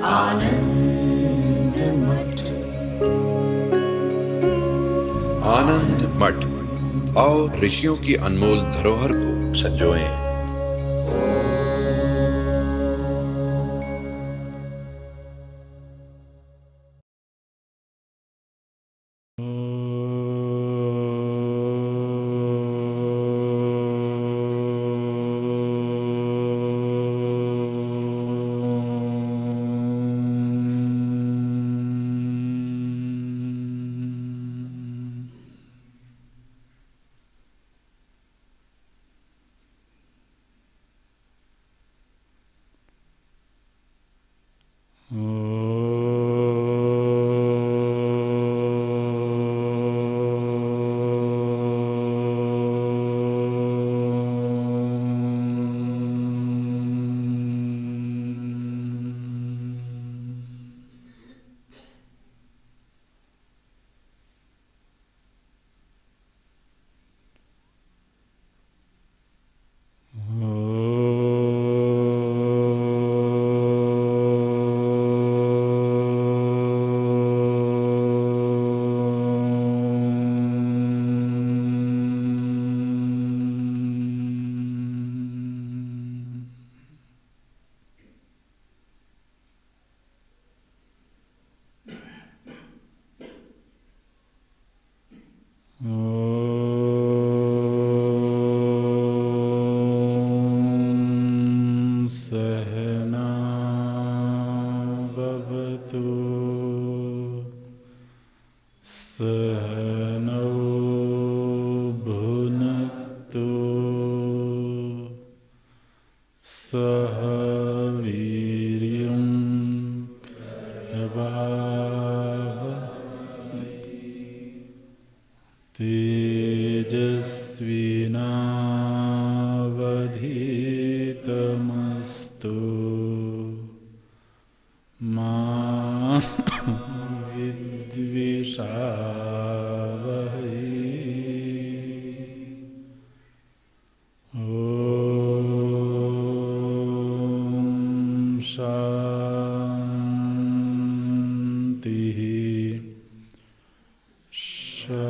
आनंद मठ। आनंद मठ और ऋषियों की अनमोल धरोहर को संजोएं। तेजस्विनावधीतमस्तु मा विद्विषावहै। ॐ शान्तिः शान्तिः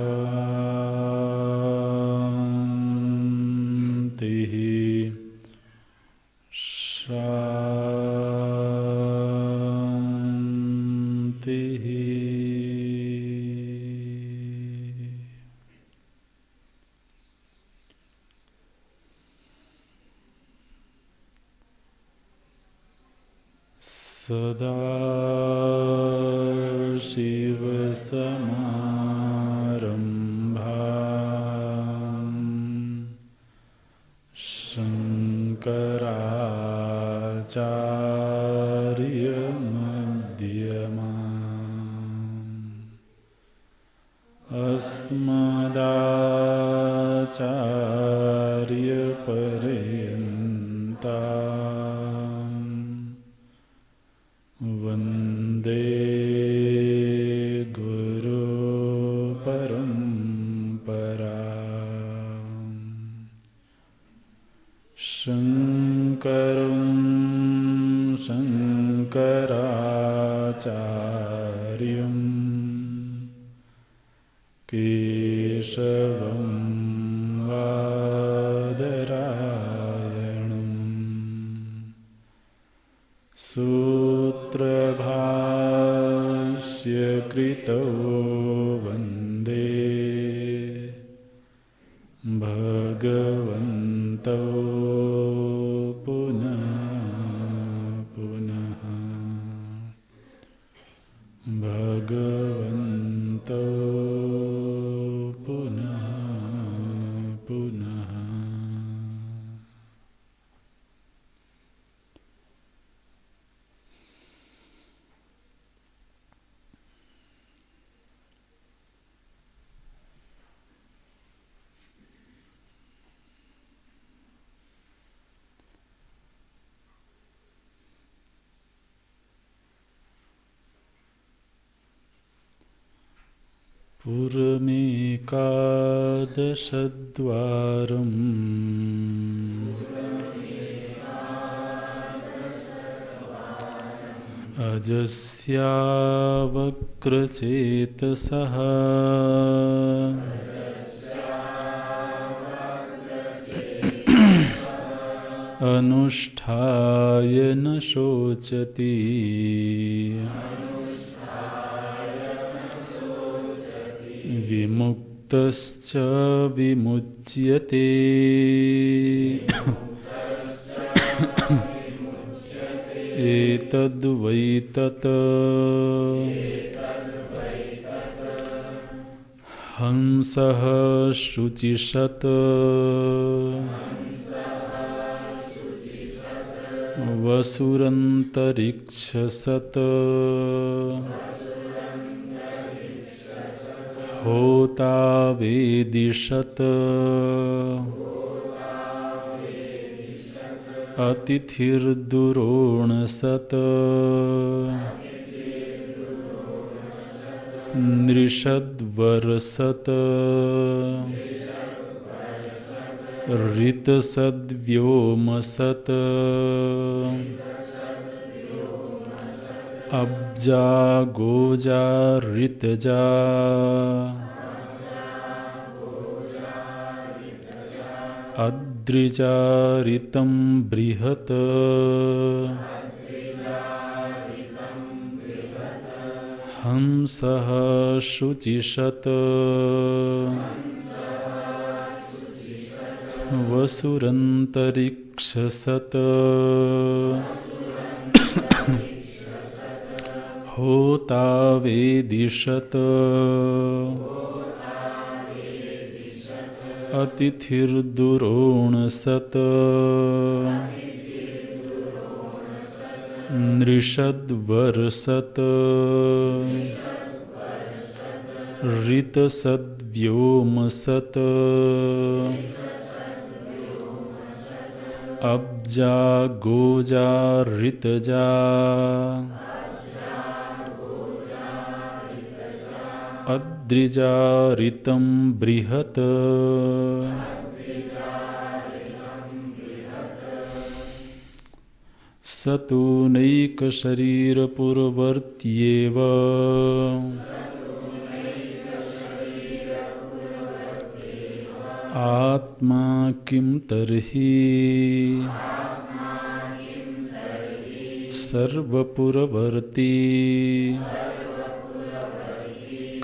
शान्तिः। सदाशिवसमारम्भाम् शङ्कराचार्यमध्यमाम् अस्मदाचार्यपर्यन्ताम् वन्दे गुरुपरम्पराम्। शङ्करं शङ्कराचार्यं केशवं बादरायणम् सूत्रभाष्यकृतौ वन्दे भगवन्तौ पुनः पुनः। भगवन्तौ पुनः पुनः। पुरमेकादशद्वारम् अजस्यावक्रचेतसः अनुष्ठाय न शोचति विमुक्तश्च विमुच्यते एतद्वै तत् हंसः शुचिषत् वसुरन्तरिक्षसत् होता वेदिषत् अतिथिर्दुरोणसत् नृषद्वरसत् ऋतसद्व्योमसत् अब्जा गोजा ऋतजा अद्रिजा ऋतं बृहत् हंसः शुचिषत् वसुरन्तरिक्षसत् होता वेदिषत् अतिथिर्दुरोणसत् नृषद्वरसत् ऋतसद्व्योमसत् अब्जा गोजा ऋतजा अद्रिजा ऋतं बृहत् स तु नैकशरीरपुरवर्त्येव आत्मा किं तर्हि सर्वपुरवर्ती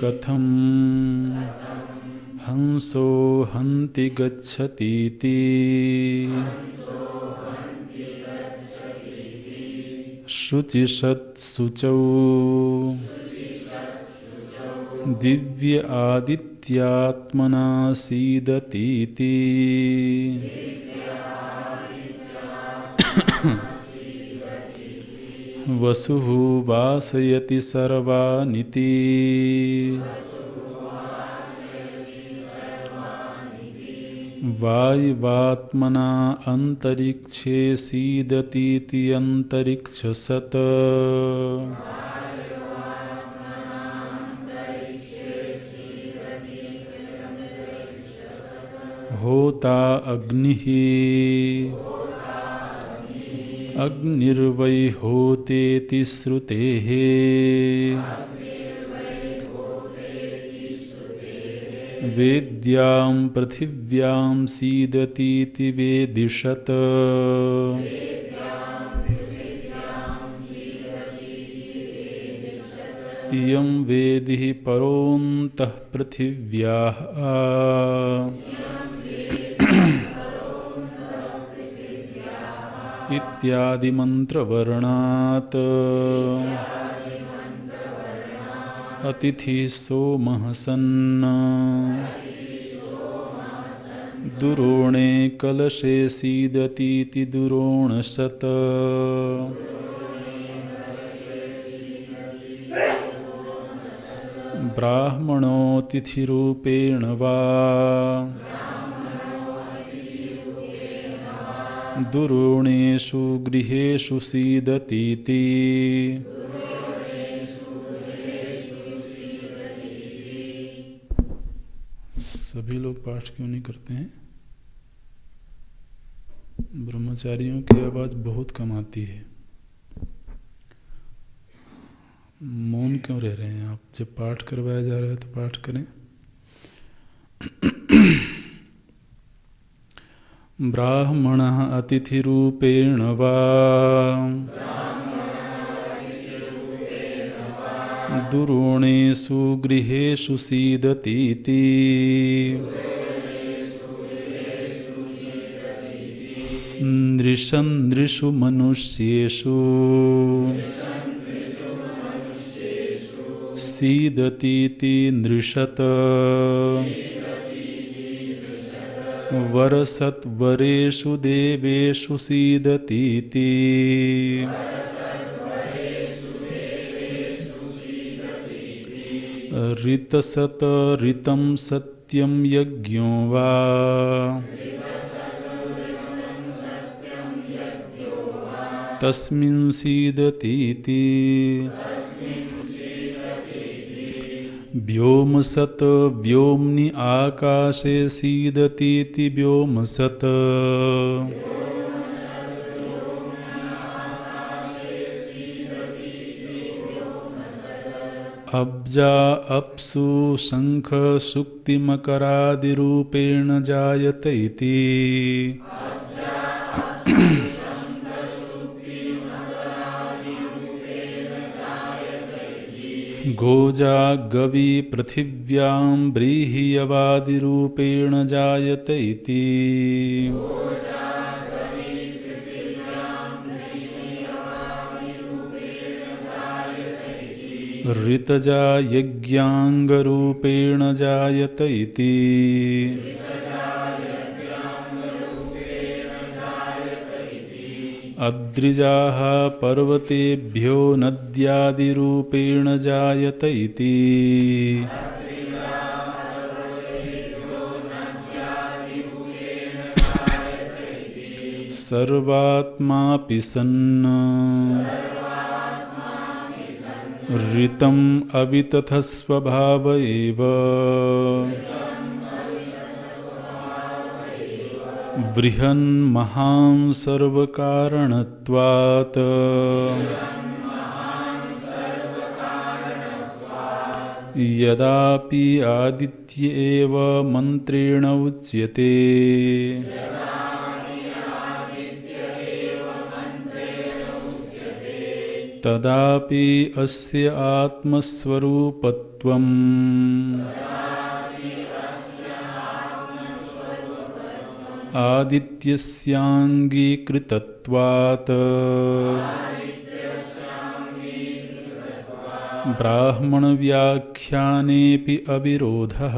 कथं हंसो हन्ति गच्छतीति शुचिषत्शुचौ दिव्य आदित्यात्मना सीदतीति वसुः वासयति सर्वानिति वायुवात्मना अंतरिक्षे सीदतीति अंतरिक्षसत् होता अग्निः अग्निर्वै होतेति श्रुतेः वेद्यां पृथिव्यां सीदतीति वेदिषत् इयं वेदिः परोऽन्तः पृथिव्याः इत्यादि मंत्रवर्णात् अतिथि सोमः सन् दुरोणे कलशे सीदतीति दुरोणशत् ब्राह्मणोतिथिरूपेण वा दुरोणेषु गृहेषु सीदतीति सभी लोग पाठ क्यों नहीं करते हैं? ब्रह्मचारियों की आवाज बहुत कम आती है। मौन क्यों रह रहे हैं आप? जब पाठ करवाया जा रहा है तो पाठ करें। ब्राह्मणः अतिथिरूपेण वा दुरोणेषु गृहेषु सीदतीति नृषु मनुष्येषु सीदतीति नृषत वरसत्वरेषु देवेषु सीदतीति ऋतसत ऋतं सत्यं यज्ञो वा तस्मिन् सीदतीति व्योमसत व्योम्नि आकाशे सीदतीति व्योमसत अब्जा अप्सु शंख सुक्ति मकरादिरूपेण जायते इति गोजा गवी पृथिव्यां व्रीह्यवादिरूपेण जायते इति ऋतजा यज्ञांगरूपेण जायत इति अद्रिजाः पर्वतेभ्यो नद्यादिरूपेण जायत इति सर्वात्मापि सन् ऋतम् अवितथस्वभाव एव बृहन्महां सर्वकारणत्वात् यदापि आदित्य एव मन्त्रेण उच्यते तदापि अस्य आत्मस्वरूपत्वम् आदित्यस्याङ्गीकृतत्वात् ब्राह्मणव्याख्यानेऽपि अविरोधः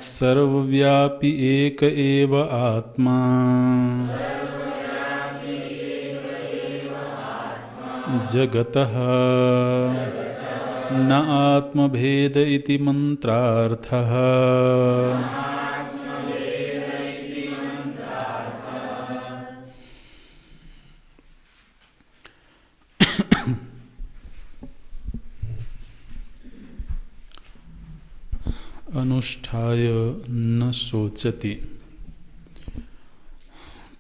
सर्वव्यापी एक एव आत्मा जगतः न आत्मभेद इति मंत्रार्थः। अनुष्ठाय न शोचति।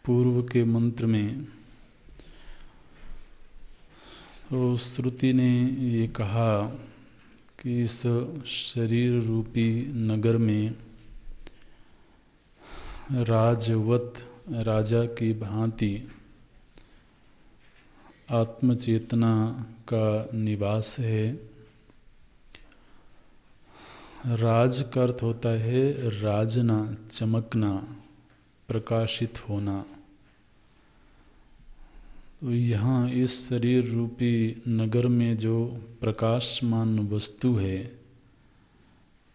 पूर्व के मंत्र में तो श्रुति ने ये कहा कि इस शरीर रूपी नगर में राजवत राजा की भांति आत्मचेतना का निवास है। राज का अर्थ होता है राजना, चमकना, प्रकाशित होना। तो यहाँ इस शरीर रूपी नगर में जो प्रकाशमान वस्तु है,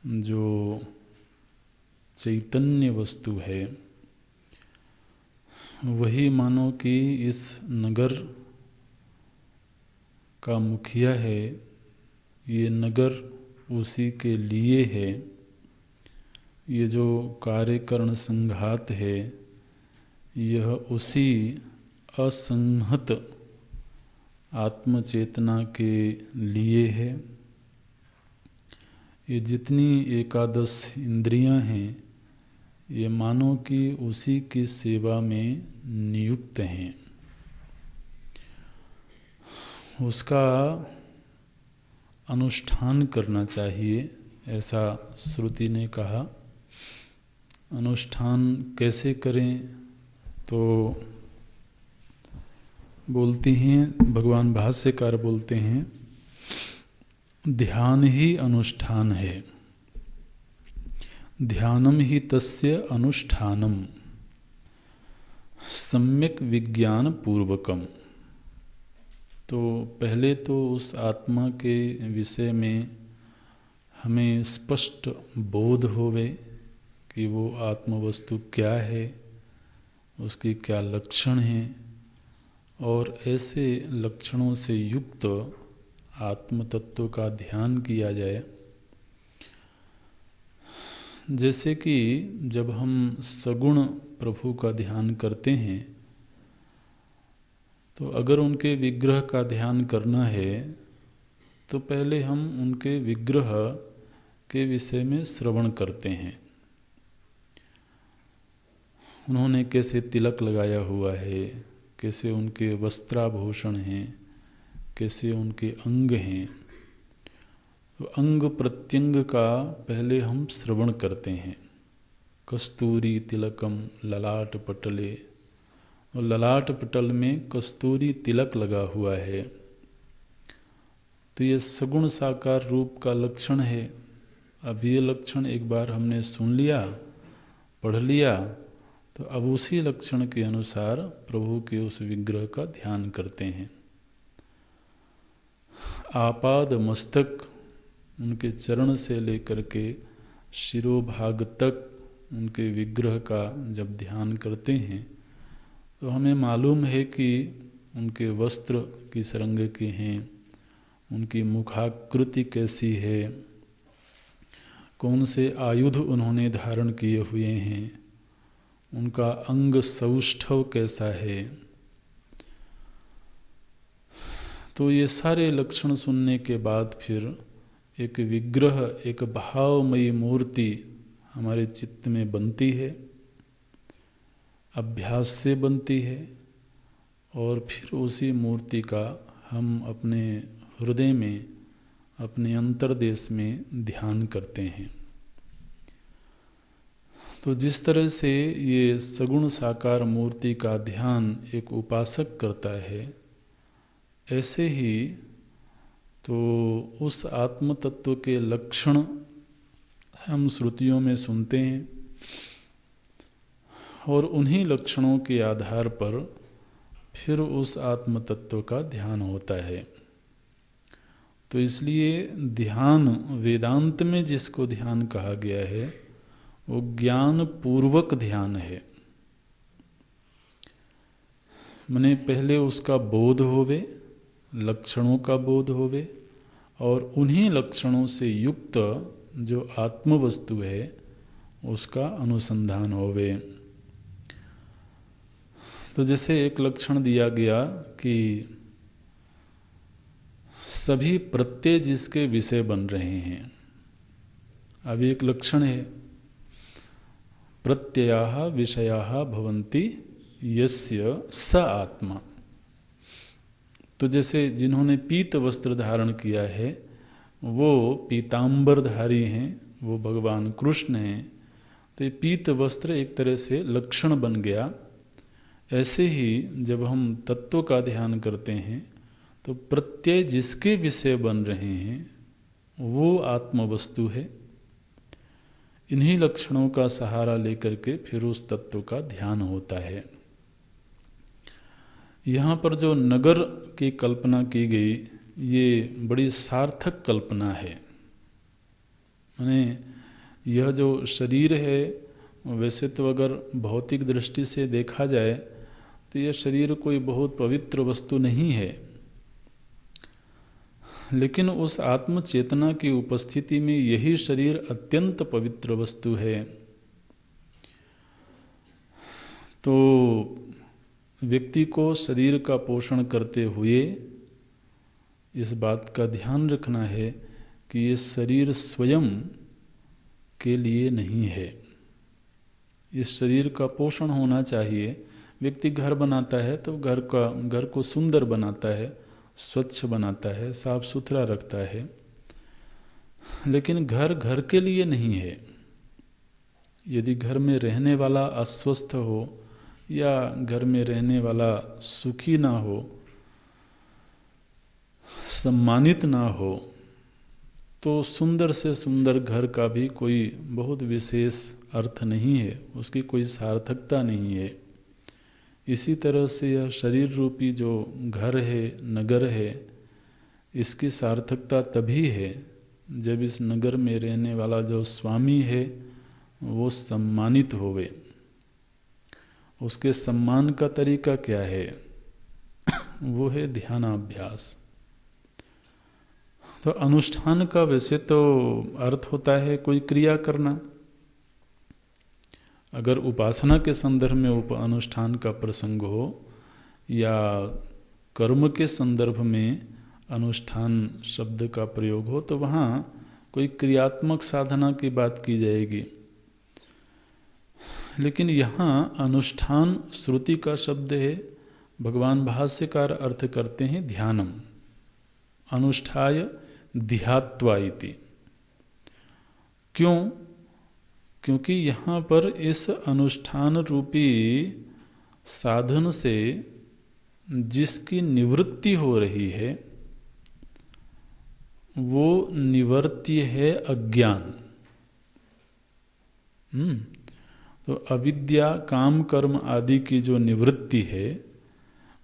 जो चैतन्य वस्तु है, वही मानो कि इस नगर का मुखिया है। ये नगर उसी के लिए है। ये जो कार्यकरण संघात है, यह उसी असंहत आत्मचेतना के लिए है। ये जितनी एकादश इंद्रियां हैं, ये मानो कि उसी की सेवा में नियुक्त हैं। उसका अनुष्ठान करना चाहिए, ऐसा श्रुति ने कहा। अनुष्ठान कैसे करें, तो बोलती हैं, भगवान भाष्यकार बोलते हैं, ध्यान ही अनुष्ठान है, ध्यानम ही तस्य अनुष्ठानम, सम्यक विज्ञान पूर्वकम। तो पहले तो उस आत्मा के विषय में हमें स्पष्ट बोध होवे कि वो आत्म वस्तु क्या है, उसके क्या लक्षण हैं, और ऐसे लक्षणों से युक्त आत्म तत्व का ध्यान किया जाए। जैसे कि जब हम सगुण प्रभु का ध्यान करते हैं, तो अगर उनके विग्रह का ध्यान करना है तो पहले हम उनके विग्रह के विषय में श्रवण करते हैं। उन्होंने कैसे तिलक लगाया हुआ है, कैसे उनके वस्त्राभूषण हैं, कैसे उनके अंग हैं। तो अंग प्रत्यंग का पहले हम श्रवण करते हैं। कस्तूरी तिलकम ललाट पटले, और ललाट पटल में कस्तूरी तिलक लगा हुआ है, तो ये सगुण साकार रूप का लक्षण है। अब ये लक्षण एक बार हमने सुन लिया, पढ़ लिया, तो अब उसी लक्षण के अनुसार प्रभु के उस विग्रह का ध्यान करते हैं। आपाद मस्तक, उनके चरण से लेकर के शिरोभाग तक उनके विग्रह का जब ध्यान करते हैं, तो हमें मालूम है कि उनके वस्त्र किस रंग के हैं, उनकी मुखाकृति कैसी है, कौन से आयुध उन्होंने धारण किए हुए हैं, उनका अंग सौष्ठव कैसा है। तो ये सारे लक्षण सुनने के बाद फिर एक विग्रह, एक भावमयी मूर्ति हमारे चित्त में बनती है, अभ्यास से बनती है, और फिर उसी मूर्ति का हम अपने हृदय में, अपने अंतर्देश में ध्यान करते हैं। तो जिस तरह से ये सगुण साकार मूर्ति का ध्यान एक उपासक करता है, ऐसे ही तो उस आत्म तत्व के लक्षण हम श्रुतियों में सुनते हैं, और उन्हीं लक्षणों के आधार पर फिर उस आत्म तत्व का ध्यान होता है। तो इसलिए ध्यान, वेदांत में जिसको ध्यान कहा गया है, वो ज्ञान पूर्वक ध्यान है। माने पहले उसका बोध होवे, लक्षणों का बोध होवे, और उन्हीं लक्षणों से युक्त जो आत्म वस्तु है उसका अनुसंधान होवे। तो जैसे एक लक्षण दिया गया कि सभी प्रत्यय जिसके विषय बन रहे हैं, अब एक लक्षण है, प्रत्ययाः विषयाः भवन्ति यस्य स आत्मा। तो जैसे जिन्होंने पीत वस्त्र धारण किया है वो पीतांबरधारी हैं, वो भगवान कृष्ण हैं, तो ये पीत वस्त्र एक तरह से लक्षण बन गया। ऐसे ही जब हम तत्व का ध्यान करते हैं तो प्रत्यय जिसके विषय बन रहे हैं वो आत्म वस्तु है। इन्हीं लक्षणों का सहारा लेकर के फिर उस तत्व का ध्यान होता है। यहाँ पर जो नगर की कल्पना की गई, ये बड़ी सार्थक कल्पना है। माने यह जो शरीर है, वैसे तो अगर भौतिक दृष्टि से देखा जाए तो यह शरीर कोई बहुत पवित्र वस्तु नहीं है, लेकिन उस आत्म चेतना की उपस्थिति में यही शरीर अत्यंत पवित्र वस्तु है। तो व्यक्ति को शरीर का पोषण करते हुए इस बात का ध्यान रखना है कि ये शरीर स्वयं के लिए नहीं है, इस शरीर का पोषण होना चाहिए। व्यक्ति घर बनाता है तो घर को सुंदर बनाता है, स्वच्छ बनाता है, साफ सुथरा रखता है, लेकिन घर घर के लिए नहीं है। यदि घर में रहने वाला अस्वस्थ हो या घर में रहने वाला सुखी ना हो, सम्मानित ना हो, तो सुंदर से सुंदर घर का भी कोई बहुत विशेष अर्थ नहीं है, उसकी कोई सार्थकता नहीं है। इसी तरह से यह शरीर रूपी जो घर है, नगर है, इसकी सार्थकता तभी है जब इस नगर में रहने वाला जो स्वामी है वो सम्मानित होवे। उसके सम्मान का तरीका क्या है? वो है ध्यानाभ्यास। तो अनुष्ठान का वैसे तो अर्थ होता है कोई क्रिया करना। अगर उपासना के संदर्भ में अनुष्ठान का प्रसंग हो या कर्म के संदर्भ में अनुष्ठान शब्द का प्रयोग हो तो वहाँ कोई क्रियात्मक साधना की बात की जाएगी। लेकिन यहाँ अनुष्ठान श्रुति का शब्द है। भगवान भाष्यकार अर्थ करते हैं ध्यानम, अनुष्ठाय ध्यात्वा इति। क्यों? क्योंकि यहाँ पर इस अनुष्ठान रूपी साधन से जिसकी निवृत्ति हो रही है वो निवर्त्य है अज्ञान। तो अविद्या, काम, कर्म आदि की जो निवृत्ति है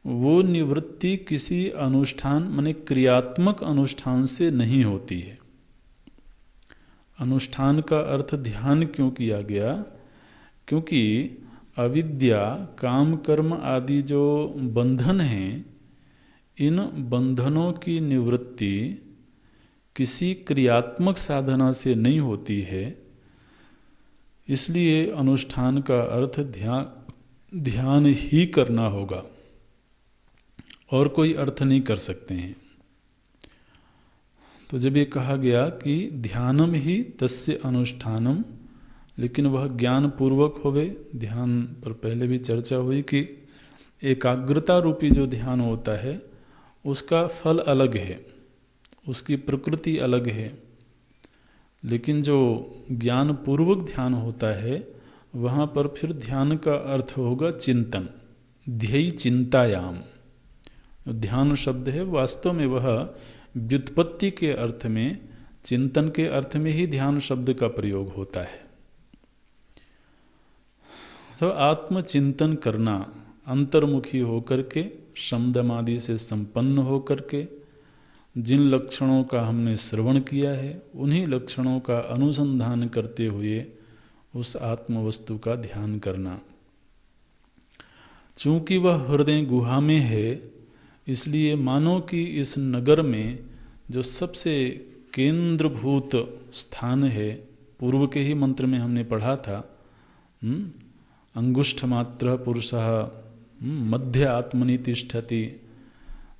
वो निवृत्ति किसी अनुष्ठान माने क्रियात्मक अनुष्ठान से नहीं होती है। अनुष्ठान का अर्थ ध्यान क्यों किया गया? क्योंकि अविद्या, काम, कर्म आदि जो बंधन हैं, इन बंधनों की निवृत्ति किसी क्रियात्मक साधना से नहीं होती है। इसलिए अनुष्ठान का अर्थ ध्यान ही करना होगा और कोई अर्थ नहीं कर सकते हैं। तो जब ये कहा गया कि ध्यानम ही तस्य अनुष्ठानम, लेकिन वह ज्ञान पूर्वक होवे। ध्यान पर पहले भी चर्चा हुई कि एकाग्रता रूपी जो ध्यान होता है उसका फल अलग है, उसकी प्रकृति अलग है। लेकिन जो ज्ञान पूर्वक ध्यान होता है वहाँ पर फिर ध्यान का अर्थ होगा चिंतन, ध्येय चिंतायाम। ध्यान शब्द है वास्तव में वह व्युत्पत्ति के अर्थ में, चिंतन के अर्थ में ही ध्यान शब्द का प्रयोग होता है। तो आत्मचिंतन करना, अंतर्मुखी होकर के, शमदमादि से संपन्न होकर के, जिन लक्षणों का हमने श्रवण किया है उन्हीं लक्षणों का अनुसंधान करते हुए उस आत्म वस्तु का ध्यान करना। चूंकि वह हृदय गुहा में है, इसलिए मानो कि इस नगर में जो सबसे केंद्रभूत स्थान है, पूर्व के ही मंत्र में हमने पढ़ा था, अंगुष्ठ मात्र पुरुषः मध्य आत्मनि तिष्ठति।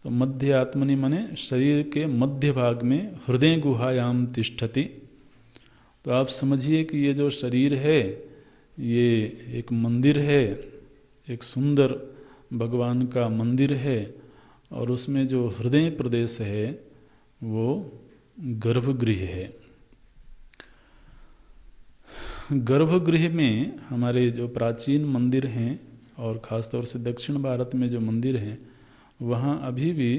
तो मध्य आत्मनि माने शरीर के मध्य भाग में हृदय गुहायाम तिष्ठति। तो आप समझिए कि ये जो शरीर है ये एक मंदिर है, एक सुंदर भगवान का मंदिर है, और उसमें जो हृदय प्रदेश है वो गर्भगृह है। गर्भगृह में हमारे जो प्राचीन मंदिर हैं और ख़ासतौर से दक्षिण भारत में जो मंदिर हैं वहाँ अभी भी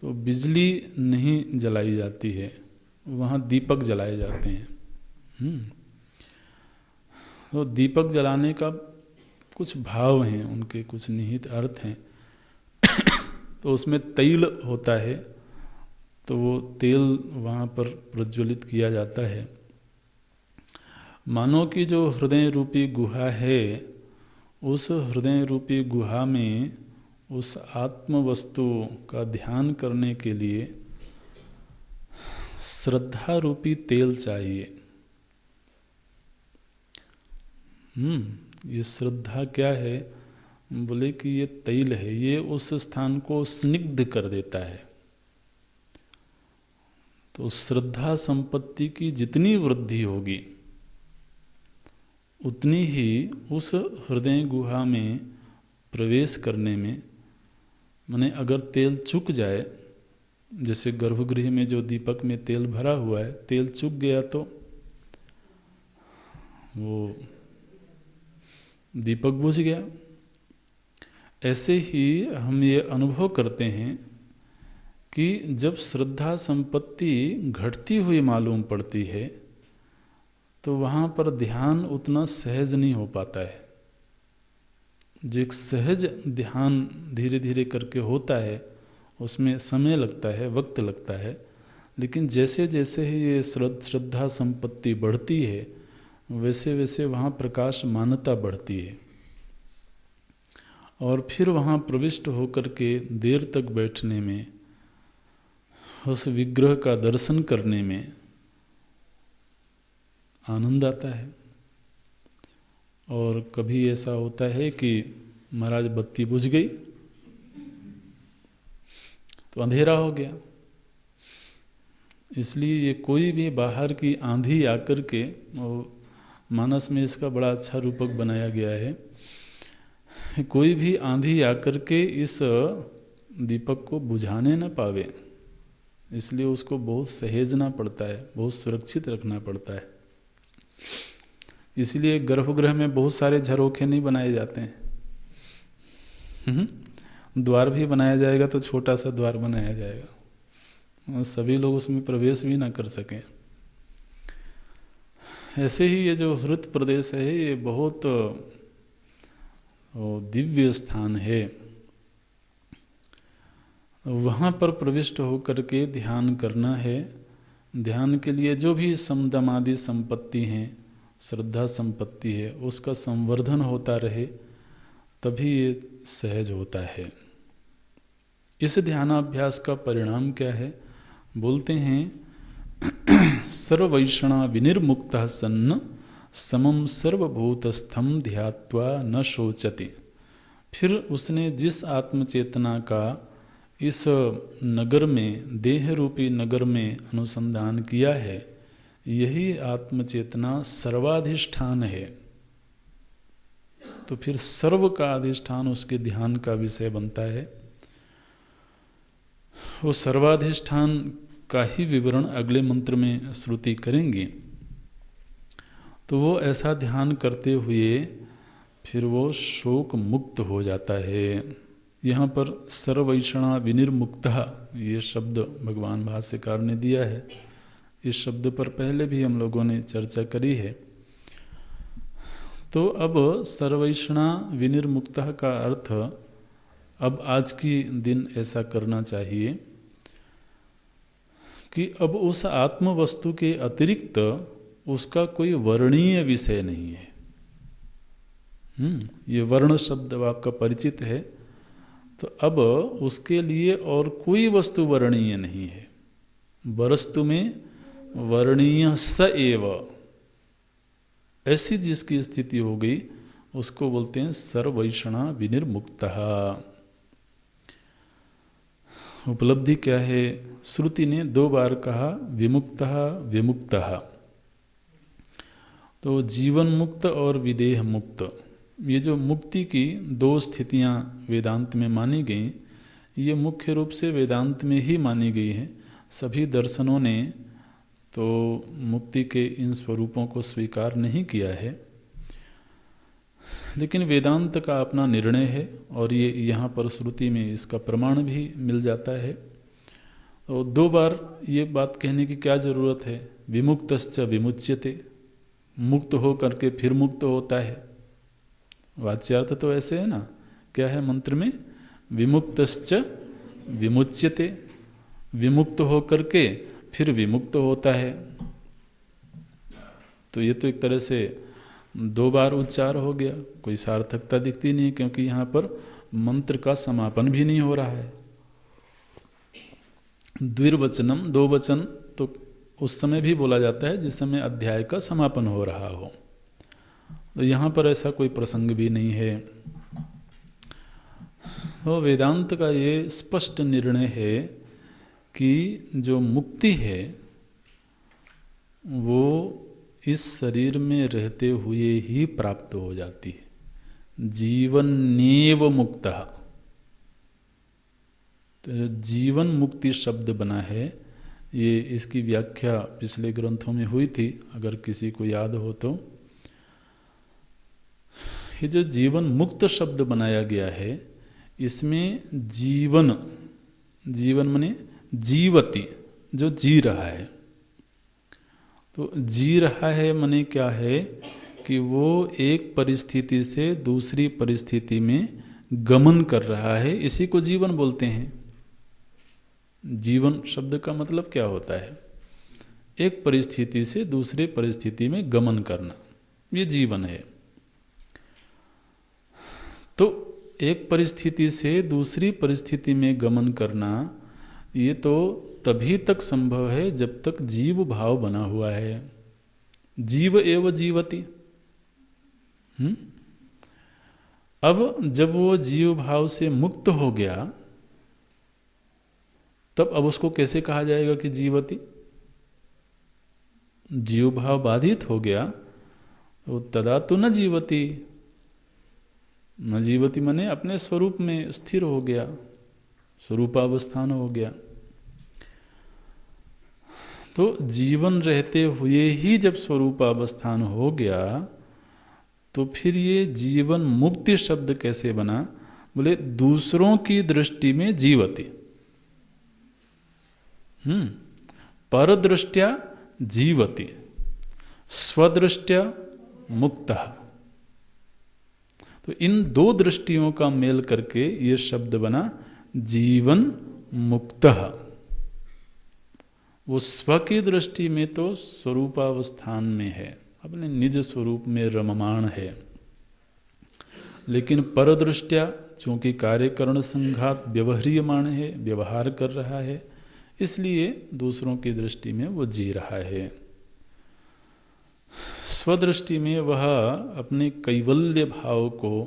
तो बिजली नहीं जलाई जाती है, वहाँ दीपक जलाए जाते हैं। तो दीपक जलाने का कुछ भाव हैं, उनके कुछ निहित अर्थ हैं। तो उसमें तेल होता है, तो वो तेल वहाँ पर प्रज्वलित किया जाता है। मानो कि जो हृदय रूपी गुहा है, उस हृदय रूपी गुहा में उस आत्म वस्तु का ध्यान करने के लिए श्रद्धा रूपी तेल चाहिए। ये श्रद्धा क्या है? बोले कि ये तेल है, ये उस स्थान को स्निग्ध कर देता है। तो श्रद्धा संपत्ति की जितनी वृद्धि होगी उतनी ही उस हृदय गुहा में प्रवेश करने में, माने अगर तेल चुक जाए, जैसे गर्भगृह में जो दीपक में तेल भरा हुआ है, तेल चुक गया तो वो दीपक बुझ गया। ऐसे ही हम ये अनुभव करते हैं कि जब श्रद्धा संपत्ति घटती हुई मालूम पड़ती है तो वहाँ पर ध्यान उतना सहज नहीं हो पाता है। जो एक सहज ध्यान धीरे धीरे करके होता है उसमें समय लगता है, वक्त लगता है, लेकिन जैसे जैसे ही ये श्रद्धा संपत्ति बढ़ती है वैसे वैसे वहाँ प्रकाश मानता बढ़ती है और फिर वहाँ प्रविष्ट होकर के देर तक बैठने में, उस विग्रह का दर्शन करने में आनंद आता है। और कभी ऐसा होता है कि महाराज बत्ती बुझ गई तो अंधेरा हो गया। इसलिए ये कोई भी बाहर की आंधी आकर के, मानस में इसका बड़ा अच्छा रूपक बनाया गया है, कोई भी आंधी आकर के इस दीपक को बुझाने न पावे, इसलिए उसको बहुत सहेजना पड़ता है, बहुत सुरक्षित रखना पड़ता है। इसलिए गर्भगृह में बहुत सारे झरोखे नहीं बनाए जाते हैं। द्वार भी बनाया जाएगा तो छोटा सा द्वार बनाया जाएगा, सभी लोग उसमें प्रवेश भी ना कर सकें। ऐसे ही ये जो हृत प्रदेश है ये बहुत दिव्य स्थान है। वहाँ पर प्रविष्ट होकर के ध्यान करना है। ध्यान के लिए जो भी समदमादि संपत्ति हैं, श्रद्धा संपत्ति है, उसका संवर्धन होता रहे तभी ये सहज होता है। इस ध्यानाभ्यास का परिणाम क्या है? बोलते हैं सर्वैषणा विनिर्मुक्तः सन्न समम सर्वभूतस्थम ध्यात्वा न शोचति। फिर उसने जिस आत्मचेतना का इस नगर में, देह रूपी नगर में अनुसंधान किया है, यही आत्मचेतना सर्वाधिष्ठान है। तो फिर सर्व का अधिष्ठान उसके ध्यान का विषय बनता है। वो सर्वाधिष्ठान का ही विवरण अगले मंत्र में श्रुति करेंगी। तो वो ऐसा ध्यान करते हुए फिर वो शोक मुक्त हो जाता है। यहाँ पर सर्वैषणा विनिर्मुक्तः ये शब्द भगवान भाष्यकार ने दिया है। इस शब्द पर पहले भी हम लोगों ने चर्चा करी है। तो अब सर्वैषणा विनिर्मुक्तः का अर्थ अब आज की दिन ऐसा करना चाहिए कि अब उस आत्म वस्तु के अतिरिक्त उसका कोई वर्णीय विषय नहीं है। ये वर्ण शब्द आपका परिचित है। तो अब उसके लिए और कोई वस्तु वर्णीय नहीं है। वस्तु में वर्णीय स एव, ऐसी जिसकी स्थिति हो गई उसको बोलते हैं सर्वैषणा विनिर्मुक्तः। उपलब्धि क्या है? श्रुति ने 2 बार कहा विमुक्तः विमुक्तः। तो जीवन मुक्त और विदेह मुक्त, ये जो मुक्ति की 2 स्थितियां वेदांत में मानी गई, ये मुख्य रूप से वेदांत में ही मानी गई हैं। सभी दर्शनों ने तो मुक्ति के इन स्वरूपों को स्वीकार नहीं किया है, लेकिन वेदांत का अपना निर्णय है और ये यहाँ पर श्रुति में इसका प्रमाण भी मिल जाता है। तो 2 बार ये बात कहने की क्या जरूरत है? विमुक्तश्च विमुच्यते, मुक्त हो करके फिर मुक्त होता है। वाच्यार्थ तो ऐसे है ना, क्या है मंत्र में? विमुक्तश्च विमुच्यते, विमुक्त हो करके फिर विमुक्त होता है। तो ये तो एक तरह से 2 बार उच्चार हो गया, कोई सार्थकता दिखती नहीं, क्योंकि यहाँ पर मंत्र का समापन भी नहीं हो रहा है। द्विर्वचनम, 2 वचन तो उस समय भी बोला जाता है जिस समय अध्याय का समापन हो रहा हो। तो यहाँ पर ऐसा कोई प्रसंग भी नहीं है। तो वेदांत का ये स्पष्ट निर्णय है कि जो मुक्ति है वो इस शरीर में रहते हुए ही प्राप्त हो जाती है। जीवन्नेव मुक्तः, तो जीवन मुक्ति शब्द बना है, ये इसकी व्याख्या पिछले ग्रंथों में हुई थी, अगर किसी को याद हो तो। ये जो जीवन मुक्त शब्द बनाया गया है, इसमें जीवन, जीवन माने जीवति, जो जी रहा है। तो जी रहा है माने क्या है कि वो एक परिस्थिति से दूसरी परिस्थिति में गमन कर रहा है, इसी को जीवन बोलते हैं। जीवन शब्द का मतलब क्या होता है? एक परिस्थिति से दूसरे परिस्थिति में गमन करना, ये जीवन है। तो एक परिस्थिति से दूसरी परिस्थिति में गमन करना, ये तो तभी तक संभव है जब तक जीव भाव बना हुआ है। जीव एव जीवति। अब जब वो जीव भाव से मुक्त हो गया, तब अब उसको कैसे कहा जाएगा कि जीवति? जीव भाव बाधित हो गया तो तदा तो न जीवति। न जीवति माने अपने स्वरूप में स्थिर हो गया, स्वरूपावस्थान हो गया। तो जीवन रहते हुए ही जब स्वरूपावस्थान हो गया, तो फिर ये जीवन मुक्ति शब्द कैसे बना? बोले दूसरों की दृष्टि में जीवति, परदृष्ट्या जीवति, स्वदृष्ट्या मुक्तः। तो इन दो दृष्टियों का मेल करके ये शब्द बना जीवन मुक्तः। वो स्व की दृष्टि में तो स्वरूपावस्थान में है, अपने निज स्वरूप में रममाण है, लेकिन परदृष्ट्या चूंकि कार्यकरण संघात व्यवहारियमाण है, व्यवहार कर रहा है, इसलिए दूसरों की दृष्टि में वो जी रहा है। स्वदृष्टि में वह अपने कैवल्य भाव को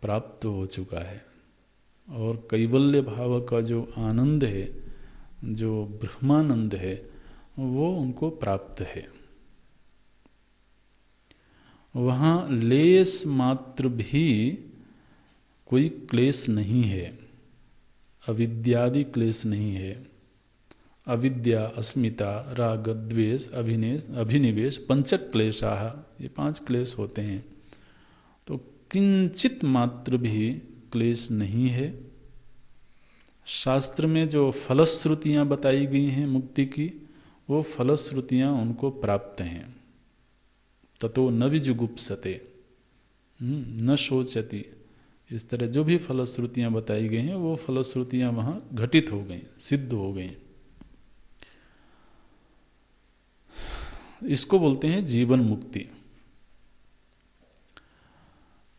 प्राप्त हो चुका है, और कैवल्य भाव का जो आनंद है, जो ब्रह्मानंद है, वो उनको प्राप्त है। वहाँ लेस मात्र भी कोई क्लेश नहीं है, अविद्यादि क्लेश नहीं है। अविद्या, अस्मिता, राग, द्वेष, अभिनिवेश, पंचक क्लेशाः, ये 5 क्लेश होते हैं। तो किंचित मात्र भी क्लेश नहीं है। शास्त्र में जो फलश्रुतियाँ बताई गई हैं मुक्ति की, वो फलश्रुतियाँ उनको प्राप्त हैं। ततो न विजुगुप्सते न शोचति, इस तरह जो भी फलश्रुतियाँ बताई गई हैं, वो फलश्रुतियाँ वहाँ घटित हो गई, सिद्ध हो गई। इसको बोलते हैं जीवन मुक्ति।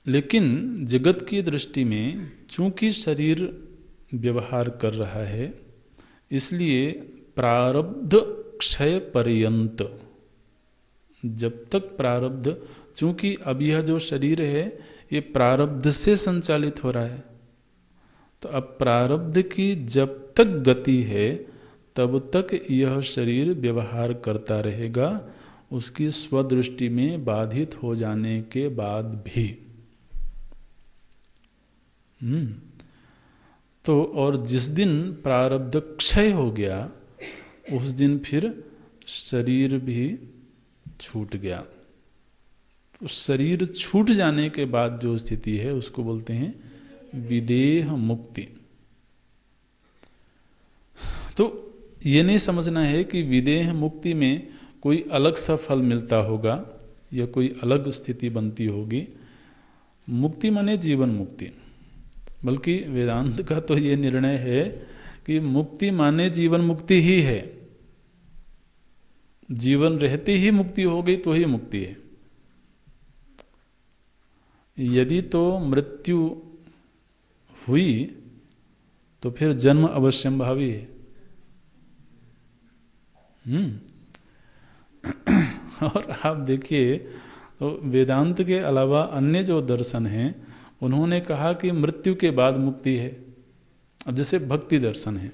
लेकिन जगत की दृष्टि में चूंकि शरीर व्यवहार कर रहा है, इसलिए प्रारब्ध क्षय पर्यंत, जब तक प्रारब्ध, चूंकि अब यह जो शरीर है ये प्रारब्ध से संचालित हो रहा है, तो अब प्रारब्ध की जब तक गति है तब तक यह शरीर व्यवहार करता रहेगा, उसकी स्वदृष्टि में बाधित हो जाने के बाद भी। तो और जिस दिन प्रारब्ध क्षय हो गया, उस दिन फिर शरीर भी छूट गया। उस शरीर छूट जाने के बाद जो स्थिति है उसको बोलते हैं विदेह मुक्ति। तो ये नहीं समझना है कि विदेह मुक्ति में कोई अलग सा फल मिलता होगा या कोई अलग स्थिति बनती होगी। मुक्ति माने जीवन मुक्ति, बल्कि वेदांत का तो ये निर्णय है कि मुक्ति माने जीवन मुक्ति ही है। जीवन रहते ही मुक्ति हो गई तो ही मुक्ति है। यदि तो मृत्यु हुई तो फिर जन्म अवश्यंभावी है। और आप देखिए, तो वेदांत के अलावा अन्य जो दर्शन हैं, उन्होंने कहा कि मृत्यु के बाद मुक्ति है। अब जैसे भक्ति दर्शन है,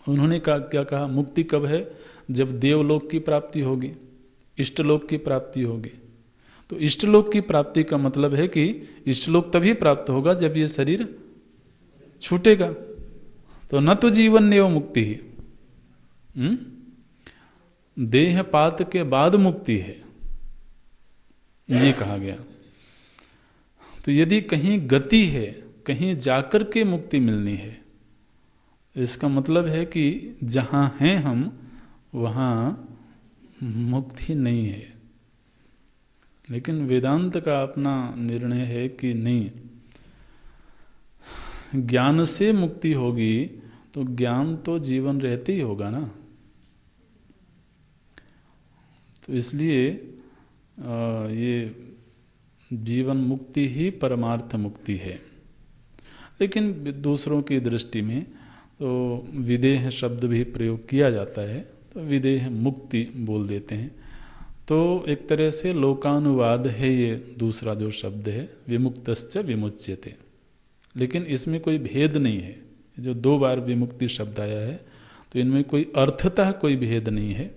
उन्होंने क्या कहा? मुक्ति कब है? जब देवलोक की प्राप्ति होगी। इष्टलोक की प्राप्ति होगी। तो इष्टलोक की प्राप्ति का मतलब है कि इष्टलोक तभी प्राप्त होगा जब ये शरीर छूटेगा। तो न तो जीवन नेव मुक्ति ही, देहपात के बाद मुक्ति है, ये कहा गया। तो यदि कहीं गति है, कहीं जाकर के मुक्ति मिलनी है, इसका मतलब है कि जहां हैं हम वहां मुक्ति नहीं है। लेकिन वेदांत का अपना निर्णय है कि नहीं, ज्ञान से मुक्ति होगी तो ज्ञान तो जीवन रहते ही होगा ना। तो इसलिए ये जीवन मुक्ति ही परमार्थ मुक्ति है। लेकिन दूसरों की दृष्टि में तो विदेह शब्द भी प्रयोग किया जाता है, तो विदेह मुक्ति बोल देते हैं। तो एक तरह से लोकानुवाद है ये दूसरा जो शब्द है, विमुक्तश्च विमुच्यते। लेकिन इसमें कोई भेद नहीं है। जो 2 बार विमुक्ति शब्द आया है तो इनमें कोई अर्थतः कोई भेद नहीं है,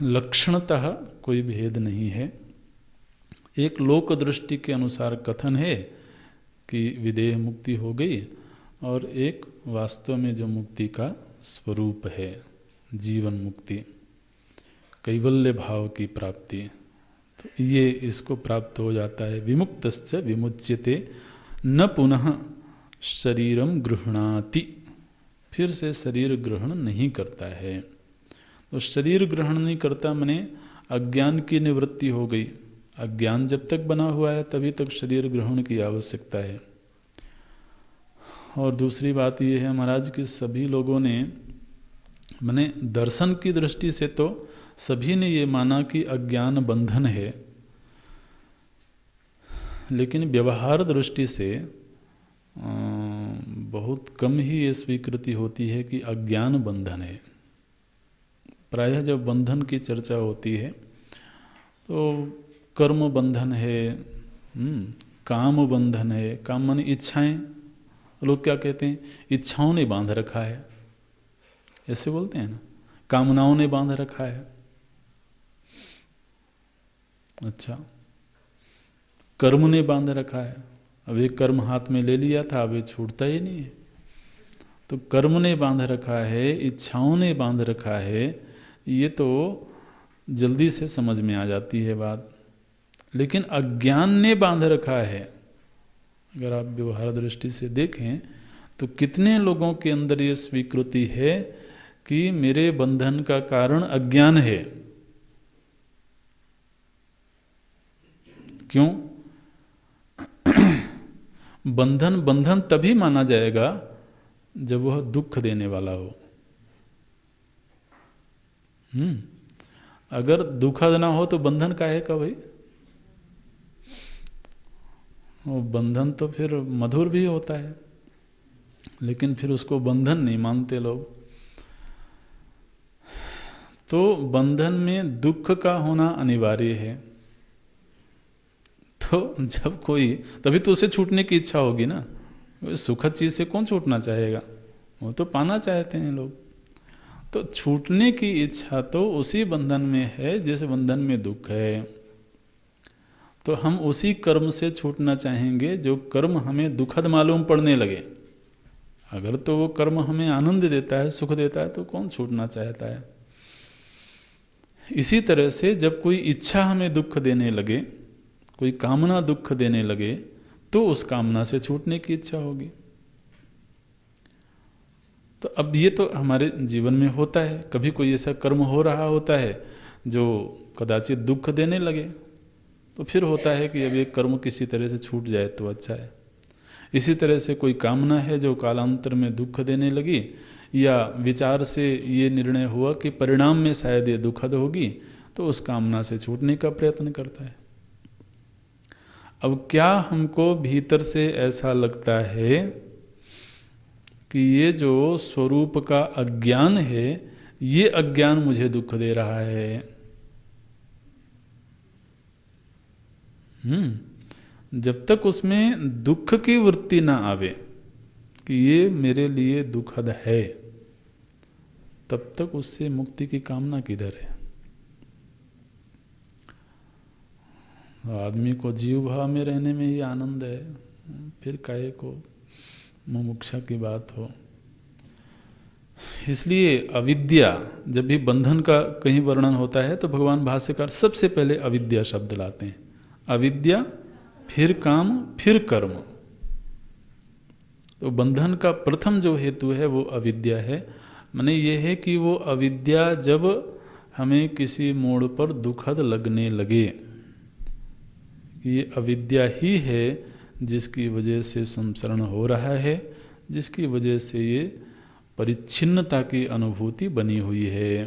लक्षणतः कोई भेद नहीं है। एक लोक दृष्टि के अनुसार कथन है कि विदेह मुक्ति हो गई, और एक वास्तव में जो मुक्ति का स्वरूप है, जीवन मुक्ति, कैवल्य भाव की प्राप्ति, तो ये इसको प्राप्त हो जाता है। विमुक्तश्च विमुच्यते न पुनः शरीरम गृह्णाति, फिर से शरीर ग्रहण नहीं करता है। तो शरीर ग्रहण नहीं करता माने अज्ञान की निवृत्ति हो गई। अज्ञान जब तक बना हुआ है तभी तक शरीर ग्रहण की आवश्यकता है। और दूसरी बात यह है महाराज कि सभी लोगों ने, माने दर्शन की दृष्टि से तो सभी ने ये माना कि अज्ञान बंधन है, लेकिन व्यवहार दृष्टि से बहुत कम ही ये स्वीकृति होती है कि अज्ञान बंधन है। प्रायः जब बंधन की चर्चा होती है तो कर्म बंधन है, काम बंधन है। काम माने इच्छाएं। लोग क्या कहते हैं, इच्छाओं ने बांध रखा है, ऐसे बोलते हैं ना, कामनाओं ने बांध रखा है। अच्छा, कर्म ने बांध रखा है। अब एक कर्म हाथ में ले लिया था, अब ये छूटता ही नहीं है। तो कर्म ने बांध रखा है, इच्छाओं ने बांध रखा है, ये तो जल्दी से समझ में आ जाती है बात। लेकिन अज्ञान ने बांध रखा है। अगर आप व्यवहार दृष्टि से देखें तो कितने लोगों के अंदर ये स्वीकृति है कि मेरे बंधन का कारण अज्ञान है। क्यों? बंधन बंधन तभी माना जाएगा जब वह दुख देने वाला हो। अगर दुखद ना हो तो बंधन काहे का भाई? वो बंधन तो फिर मधुर भी होता है, लेकिन फिर उसको बंधन नहीं मानते लोग। तो बंधन में दुख का होना अनिवार्य है। तो जब कोई, तभी तो उसे छूटने की इच्छा होगी ना। सुखद चीज से कौन छूटना चाहेगा? वो तो पाना चाहते हैं लोग। तो छूटने की इच्छा तो उसी बंधन में है जिस बंधन में दुख है। तो हम उसी कर्म से छूटना चाहेंगे जो कर्म हमें दुखद मालूम पड़ने लगे। अगर तो वो कर्म हमें आनंद देता है, सुख देता है, तो कौन छूटना चाहता है? इसी तरह से जब कोई इच्छा हमें दुख देने लगे, कोई कामना दुख देने लगे, तो उस कामना से छूटने की इच्छा होगी। तो अब ये तो हमारे जीवन में होता है। कभी कोई ऐसा कर्म हो रहा होता है जो कदाचित दुख देने लगे, तो फिर होता है कि अब ये कर्म किसी तरह से छूट जाए तो अच्छा है। इसी तरह से कोई कामना है जो कालांतर में दुख देने लगी, या विचार से ये निर्णय हुआ कि परिणाम में शायद ये दुखद होगी, तो उस कामना से छूटने का प्रयत्न करता है। अब क्या हमको भीतर से ऐसा लगता है कि ये जो स्वरूप का अज्ञान है, ये अज्ञान मुझे दुख दे रहा है? जब तक उसमें दुख की वृत्ति ना आवे कि ये मेरे लिए दुखद है, तब तक उससे मुक्ति की कामना किधर है? आदमी को जीव भाव में रहने में ही आनंद है, फिर काहे को मुमुक्षा की बात हो। इसलिए अविद्या, जब भी बंधन का कहीं वर्णन होता है तो भगवान भाष्यकार सबसे पहले अविद्या शब्द लाते हैं। अविद्या, फिर काम, फिर कर्म। तो बंधन का प्रथम जो हेतु है वो अविद्या है। माने ये है कि वो अविद्या जब हमें किसी मोड़ पर दुखद लगने लगे, ये अविद्या ही है जिसकी वजह से संसरण हो रहा है, जिसकी वजह से ये परिच्छिन्नता की अनुभूति बनी हुई है,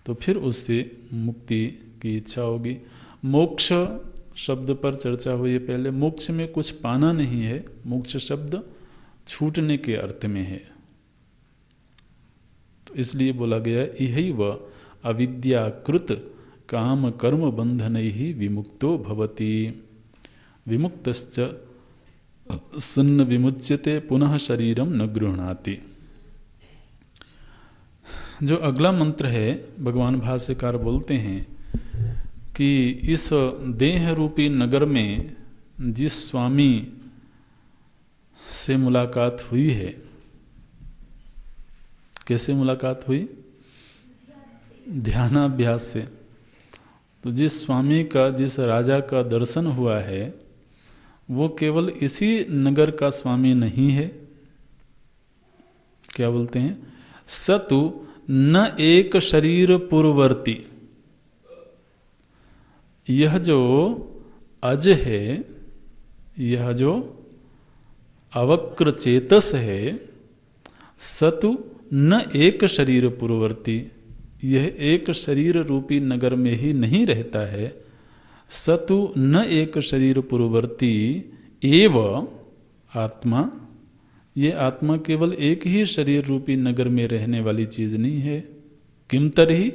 तो फिर उससे मुक्ति की इच्छा होगी। मोक्ष शब्द पर चर्चा हुई है पहले। मोक्ष में कुछ पाना नहीं है, मोक्ष शब्द छूटने के अर्थ में है, तो इसलिए बोला गया यही वह अविद्याकृत काम कर्म बंधनैहि विमुक्तो भवति विमुक्तश्च सन्न विमुच्यते पुनः शरीरम न गृह्णाति। जो अगला मंत्र है, भगवान भाष्यकार बोलते हैं कि इस देह रूपी नगर में जिस स्वामी से मुलाकात हुई है, कैसे मुलाकात हुई? ध्यानाभ्यास से। तो जिस स्वामी का, जिस राजा का दर्शन हुआ है, वो केवल इसी नगर का स्वामी नहीं है। क्या बोलते हैं? सतु न एक शरीर पूर्ववर्ती। यह जो अज है, यह जो अवक्र चेतस है, सतु न एक शरीर पूर्ववर्ती, यह एक शरीर रूपी नगर में ही नहीं रहता है। सतु न एक शरीर पूर्ववर्ती एव आत्मा, ये आत्मा केवल एक ही शरीर रूपी नगर में रहने वाली चीज नहीं है। किम तरही,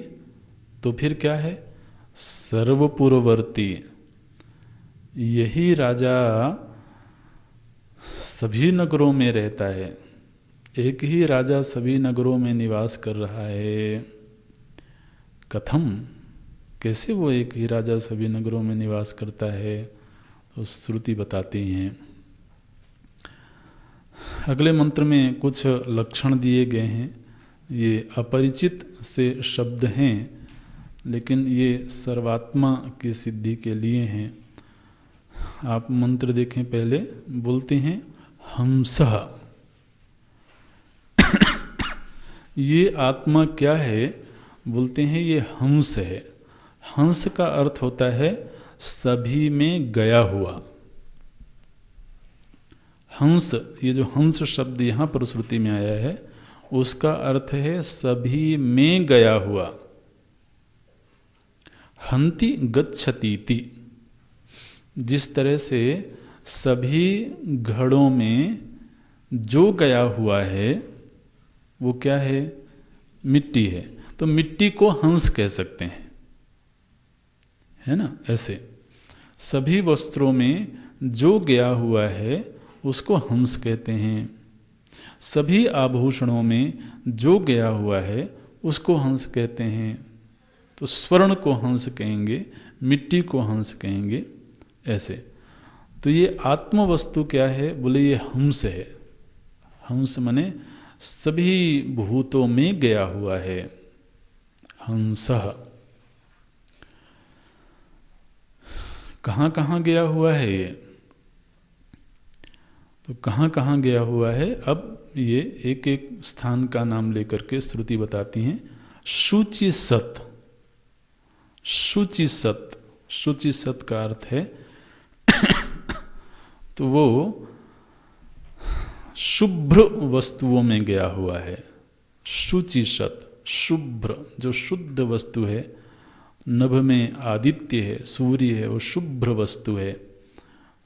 तो फिर क्या है? सर्वपूर्ववर्ती। यही राजा सभी नगरों में रहता है, एक ही राजा सभी नगरों में निवास कर रहा है। कथम, कैसे वो एक ही राजा सभी नगरों में निवास करता है? तो श्रुति बताती हैं। अगले मंत्र में कुछ लक्षण दिए गए हैं। ये अपरिचित से शब्द हैं, लेकिन ये सर्वात्मा की सिद्धि के लिए हैं। आप मंत्र देखें, पहले बोलते हैं हंसः। ये आत्मा क्या है? बोलते हैं ये हंस है। हंस का अर्थ होता है सभी में गया हुआ। हंस, ये जो हंस शब्द यहाँ पर श्रुति में आया है, उसका अर्थ है सभी में गया हुआ। हंति गच्छतीति। जिस तरह से सभी घड़ों में जो गया हुआ है वो क्या है? मिट्टी है। तो मिट्टी को हंस कह सकते हैं, है ना? ऐसे सभी वस्त्रों में जो गया हुआ है उसको हंस कहते हैं। सभी आभूषणों में जो गया हुआ है उसको हंस कहते हैं। तो स्वर्ण को हंस कहेंगे, मिट्टी को हंस कहेंगे, ऐसे। तो ये आत्म वस्तु क्या है? बोले ये हंस है। हंस माने सभी भूतों में गया हुआ है। हंसः। कहाँ कहाँ गया हुआ है ये? तो कहाँ कहाँ गया हुआ है? अब ये एक एक स्थान का नाम लेकर के श्रुति बताती हैं। शुचि सत। शुचि सत, शुचि सत का अर्थ है तो वो शुभ्र वस्तुओं में गया हुआ है। शुचि सत, शुभ्र, जो शुद्ध वस्तु है। नभ में आदित्य है, सूर्य है, वो शुभ्र वस्तु है,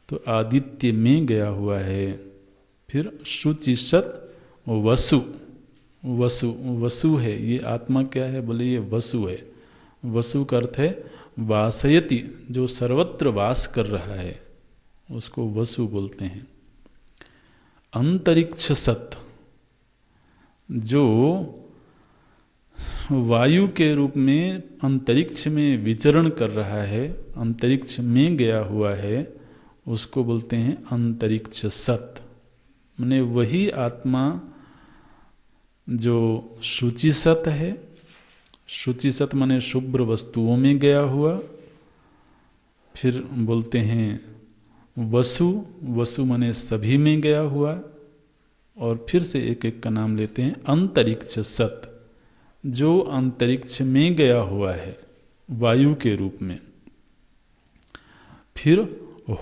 तो आदित्य में गया हुआ है। फिर शुचिसत वसु। वसु, वसु है। ये आत्मा क्या है? बोले ये वसु है। वसु का अर्थ है वासयति, जो सर्वत्र वास कर रहा है, उसको वसु बोलते हैं। अंतरिक्ष सत, जो वायु के रूप में अंतरिक्ष में विचरण कर रहा है, अंतरिक्ष में गया हुआ है, उसको बोलते हैं अंतरिक्ष सत। माने वही आत्मा जो शुचि सत है, शुचि सत माने शुभ्र वस्तुओं में गया हुआ। फिर बोलते हैं वसु, वसु माने सभी में गया हुआ। और फिर से एक एक का नाम लेते हैं अंतरिक्ष सत, जो अंतरिक्ष में गया हुआ है वायु के रूप में। फिर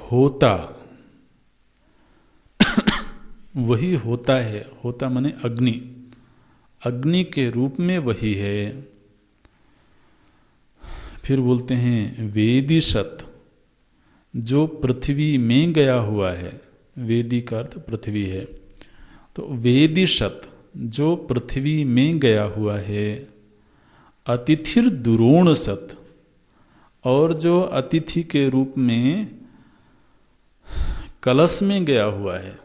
होता, वही होता है, होता माने अग्नि, अग्नि के रूप में वही है। फिर बोलते हैं वेदी सत, जो पृथ्वी में गया हुआ है, वेदी का अर्थ पृथ्वी है, तो वेदी सत जो पृथ्वी में गया हुआ है। अतिथिर दुरोण सत, और जो अतिथि के रूप में कलश में गया हुआ है,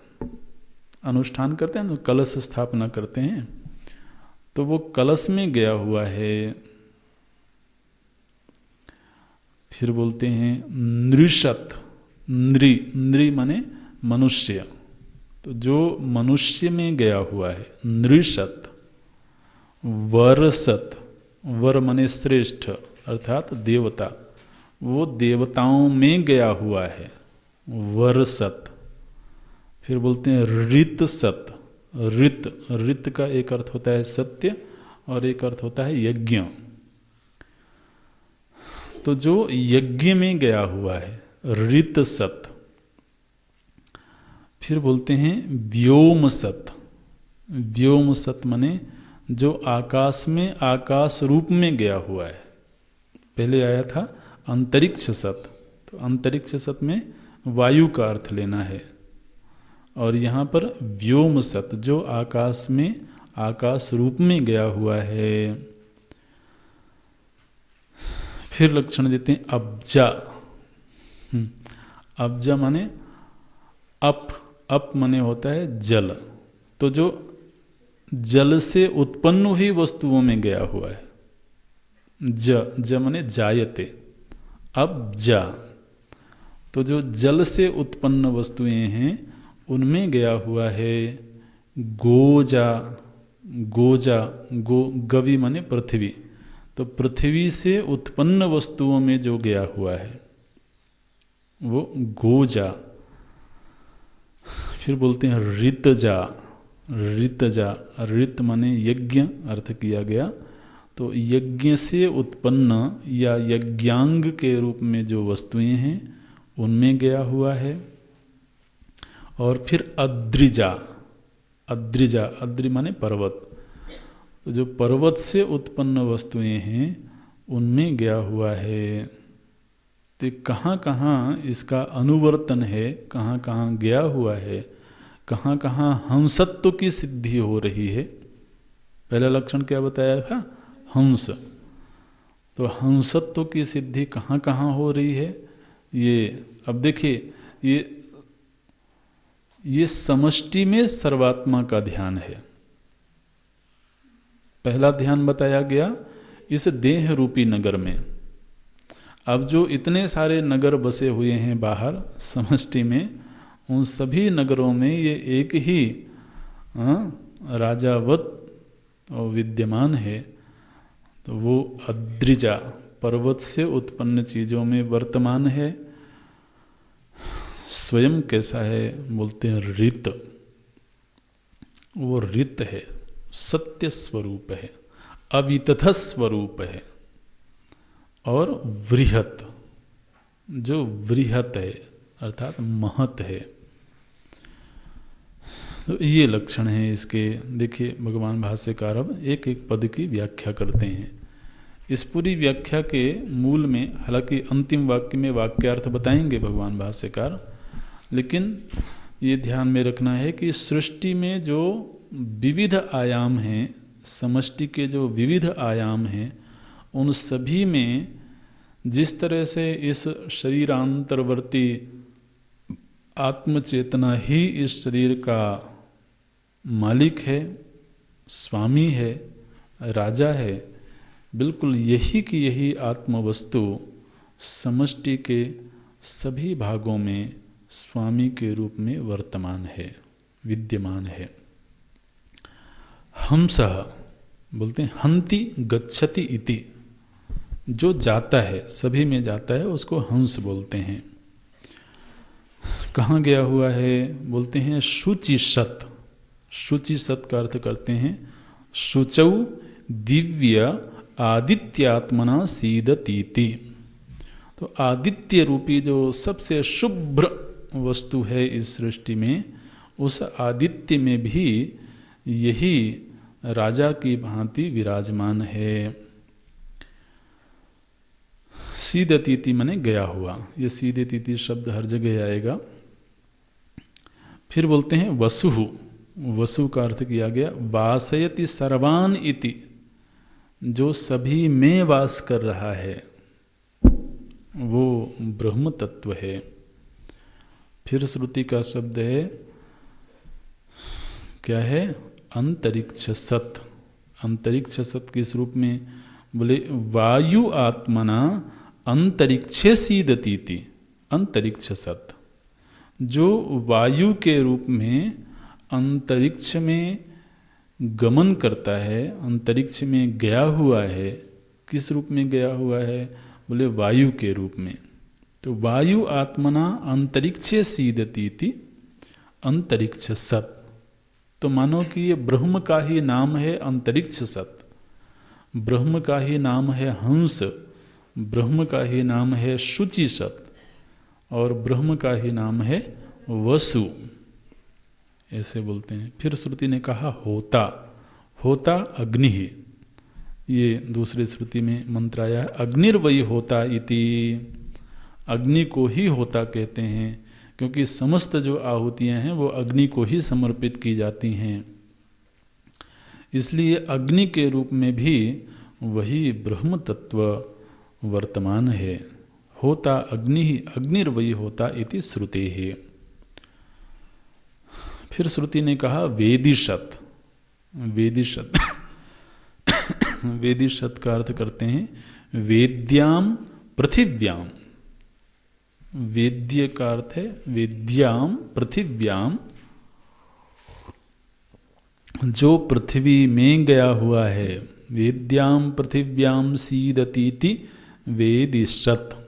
अनुष्ठान करते हैं ना, कलश स्थापना करते हैं, तो वो कलश में गया हुआ है। फिर बोलते हैं नृषत, नृ, नृ माने मनुष्य, तो जो मनुष्य में गया हुआ है नृषत। वरसत, वर माने श्रेष्ठ अर्थात देवता, वो देवताओं में गया हुआ है वरसत। फिर बोलते हैं ऋत सत, ऋत, ऋत का एक अर्थ होता है सत्य और एक अर्थ होता है यज्ञ, तो जो यज्ञ में गया हुआ है ऋत सत। फिर बोलते हैं व्योम सत, व्योम सत माने जो आकाश में आकाश रूप में गया हुआ है। पहले आया था अंतरिक्ष सत, तो अंतरिक्ष सत में वायु का अर्थ लेना है, और यहाँ पर व्योम सत जो आकाश में आकाश रूप में गया हुआ है। फिर लक्षण देते हैं अब्जा, अब्जा माने अप माने होता है जल, तो जो जल से उत्पन्न हुई वस्तुओं में गया हुआ है। ज माने जायते, अब जा, तो जो जल से उत्पन्न वस्तुएं हैं उनमें गया हुआ है। गोजा, गोजा, गवि माने पृथ्वी, तो पृथ्वी से उत्पन्न वस्तुओं में जो गया हुआ है वो गोजा। फिर बोलते हैं ऋतजा, ऋतजा, ऋत माने यज्ञ अर्थ किया गया, तो यज्ञ से उत्पन्न या यज्ञांग के रूप में जो वस्तुएं हैं उनमें गया हुआ है। और फिर अद्रिजा, अद्रिजा, अद्रि माने पर्वत, तो जो पर्वत से उत्पन्न वस्तुएं हैं उनमें गया हुआ है। तो कहाँ कहाँ इसका अनुवर्तन है, कहाँ कहाँ गया हुआ है, कहाँ कहाँ हंसत्व की सिद्धि हो रही है। पहला लक्षण क्या बताया था, हंस, तो हंसत्व की सिद्धि कहाँ कहाँ हो रही है ये अब देखिए, ये समष्टि में सर्वात्मा का ध्यान है। पहला ध्यान बताया गया इस देह रूपी नगर में। अब जो इतने सारे नगर बसे हुए हैं बाहर समष्टि में, उन सभी नगरों में ये एक ही राजावत विद्यमान है। तो वो अद्रिजा, पर्वत से उत्पन्न चीजों में वर्तमान है। स्वयं कैसा है, बोलते हैं ऋत, वो ऋत है, सत्य स्वरूप है, अवितथ स्वरूप है। और वृहत, जो वृहत है अर्थात महत है। तो ये लक्षण है इसके। देखिए भगवान भाष्यकार अब एक एक पद की व्याख्या करते हैं। इस पूरी व्याख्या के मूल में, हालांकि अंतिम वाक्य में वाक्यार्थ बताएंगे भगवान भाष्यकार, लेकिन ये ध्यान में रखना है कि सृष्टि में जो विविध आयाम हैं, समष्टि के जो विविध आयाम हैं, उन सभी में जिस तरह से इस शरीरांतरवर्ती आत्मचेतना ही इस शरीर का मालिक है, स्वामी है, राजा है, बिल्कुल यही की यही आत्मवस्तु समष्टि के सभी भागों में स्वामी के रूप में वर्तमान है, विद्यमान है। हंसः बोलते हैं हंति गच्छति इति, जो जाता है, सभी में जाता है, उसको हंस बोलते हैं। कहाँ गया हुआ है? बोलते हैं शुचिसत। शुचिसत का अर्थ करते हैं शुचौ दिव्य आदित्यात्मना सीदतीति। तो आदित्य रूपी जो सबसे शुभ्र वस्तु है इस सृष्टि में, उस आदित्य में भी यही राजा की भांति विराजमान है। सीदतीति माने गया हुआ, ये सीदतीति शब्द हर जगह आएगा। फिर बोलते हैं वसुहु। वसु का अर्थ किया गया वासयति सर्वान इति, जो सभी में वास कर रहा है, वो ब्रह्म तत्व है। फिर श्रुति का शब्द है, क्या है? अंतरिक्ष सत। अंतरिक्ष सत किस रूप में? बोले वायु आत्मना अंतरिक्षे सीदतीति। अंतरिक्ष सत, जो वायु के रूप में अंतरिक्ष में गमन करता है, अंतरिक्ष में गया हुआ है। किस रूप में गया हुआ है? बोले वायु के रूप में। तो वायु आत्मना अंतरिक्षे सीदतीति, अंतरिक्ष सत। तो मानो कि ये ब्रह्म का ही नाम है अंतरिक्ष सत, ब्रह्म का ही नाम है हंस, ब्रह्म का ही नाम है शुचि सत, और ब्रह्म का ही नाम है वसु, ऐसे बोलते हैं। फिर श्रुति ने कहा होता। होता अग्नि ही, ये दूसरी श्रुति में मंत्र आया है अग्निर्वयि होता इति। अग्नि को ही होता कहते हैं, क्योंकि समस्त जो आहुतियां हैं वो अग्नि को ही समर्पित की जाती हैं। इसलिए अग्नि के रूप में भी वही ब्रह्म तत्व वर्तमान है। होता अग्नि ही, अग्निर्वयि होता इति श्रुते है। फिर श्रुति ने कहा वेदिशत। वेदिशत वेदिशत का अर्थ करते हैं वेद्याम पृथिव्याम। वेद्य का अर्थ है वेद्याम पृथिव्याम, जो पृथ्वी में गया हुआ है। वेद्याम पृथिव्याम सीदतीति वेदिशत।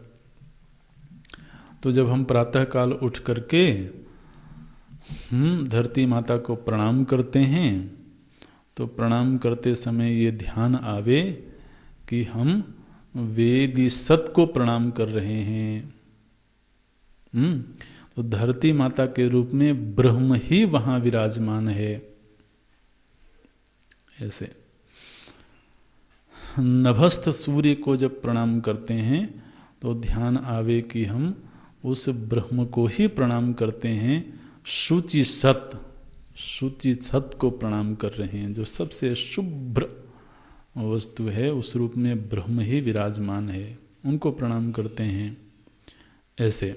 तो जब हम प्रातःकाल उठ करके धरती माता को प्रणाम करते हैं, तो प्रणाम करते समय ये ध्यान आवे कि हम वेदिशत को प्रणाम कर रहे हैं। तो धरती माता के रूप में ब्रह्म ही वहां विराजमान है। ऐसे नभस्थ सूर्य को जब प्रणाम करते हैं तो ध्यान आवे कि हम उस ब्रह्म को ही प्रणाम करते हैं। शुचि सत, शुचि सत को प्रणाम कर रहे हैं, जो सबसे शुभ्र वस्तु है, उस रूप में ब्रह्म ही विराजमान है, उनको प्रणाम करते हैं। ऐसे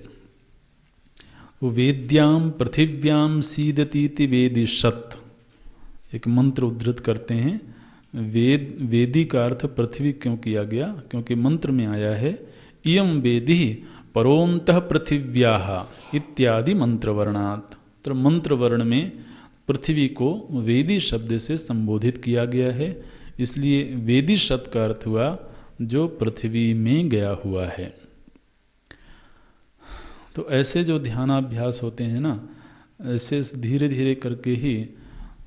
वेद्याम पृथिव्याम सीदतीति वेदिशत, एक मंत्र उद्धृत करते हैं। वेदी का अर्थ पृथ्वी क्यों किया गया? क्योंकि मंत्र में आया है इयं वेदी परोन्तः पृथिव्याः इत्यादि मंत्र वर्णात्। तो मंत्र वर्ण में पृथ्वी को वेदी शब्द से संबोधित किया गया है, इसलिए वेदी शब्द का अर्थ हुआ जो पृथ्वी में गया हुआ है। तो ऐसे जो ध्यानाभ्यास होते हैं ना, ऐसे धीरे धीरे करके ही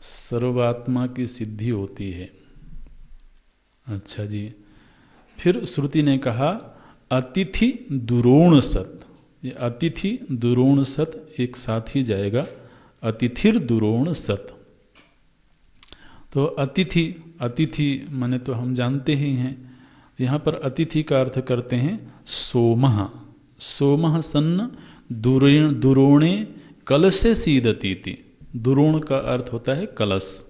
सर्वात्मा की सिद्धि होती है। अच्छा जी, फिर श्रुति ने कहा अतिथि दुरोण सत। ये अतिथि दुरोण सत एक साथ ही जाएगा, अतिथिर दुरोण सत। तो अतिथि, अतिथि माने तो हम जानते ही हैं, यहाँ पर अतिथि का अर्थ करते हैं सोमः। सोमः सन्न दुरोणे कलशे सीदतीति। दुरोण का अर्थ होता है कलश।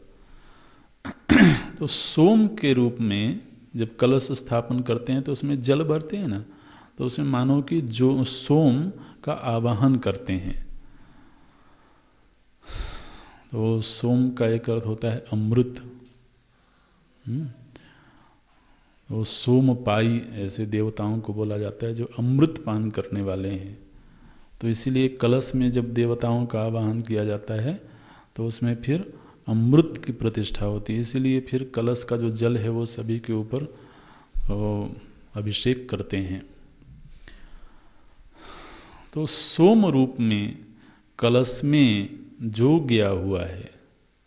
तो सोम के रूप में जब कलश स्थापन करते हैं तो उसमें जल भरते हैं ना, तो उसमें मानो कि जो सोम का आवाहन करते हैं। तो सोम का एक अर्थ होता है अमृत। वो सोमपाई ऐसे देवताओं को बोला जाता है जो अमृत पान करने वाले हैं। तो इसीलिए कलश में जब देवताओं का आवाहन किया जाता है तो उसमें फिर अमृत की प्रतिष्ठा होती है, इसीलिए फिर कलश का जो जल है वो सभी के ऊपर अभिषेक करते हैं। तो सोम रूप में कलश में जो गया हुआ है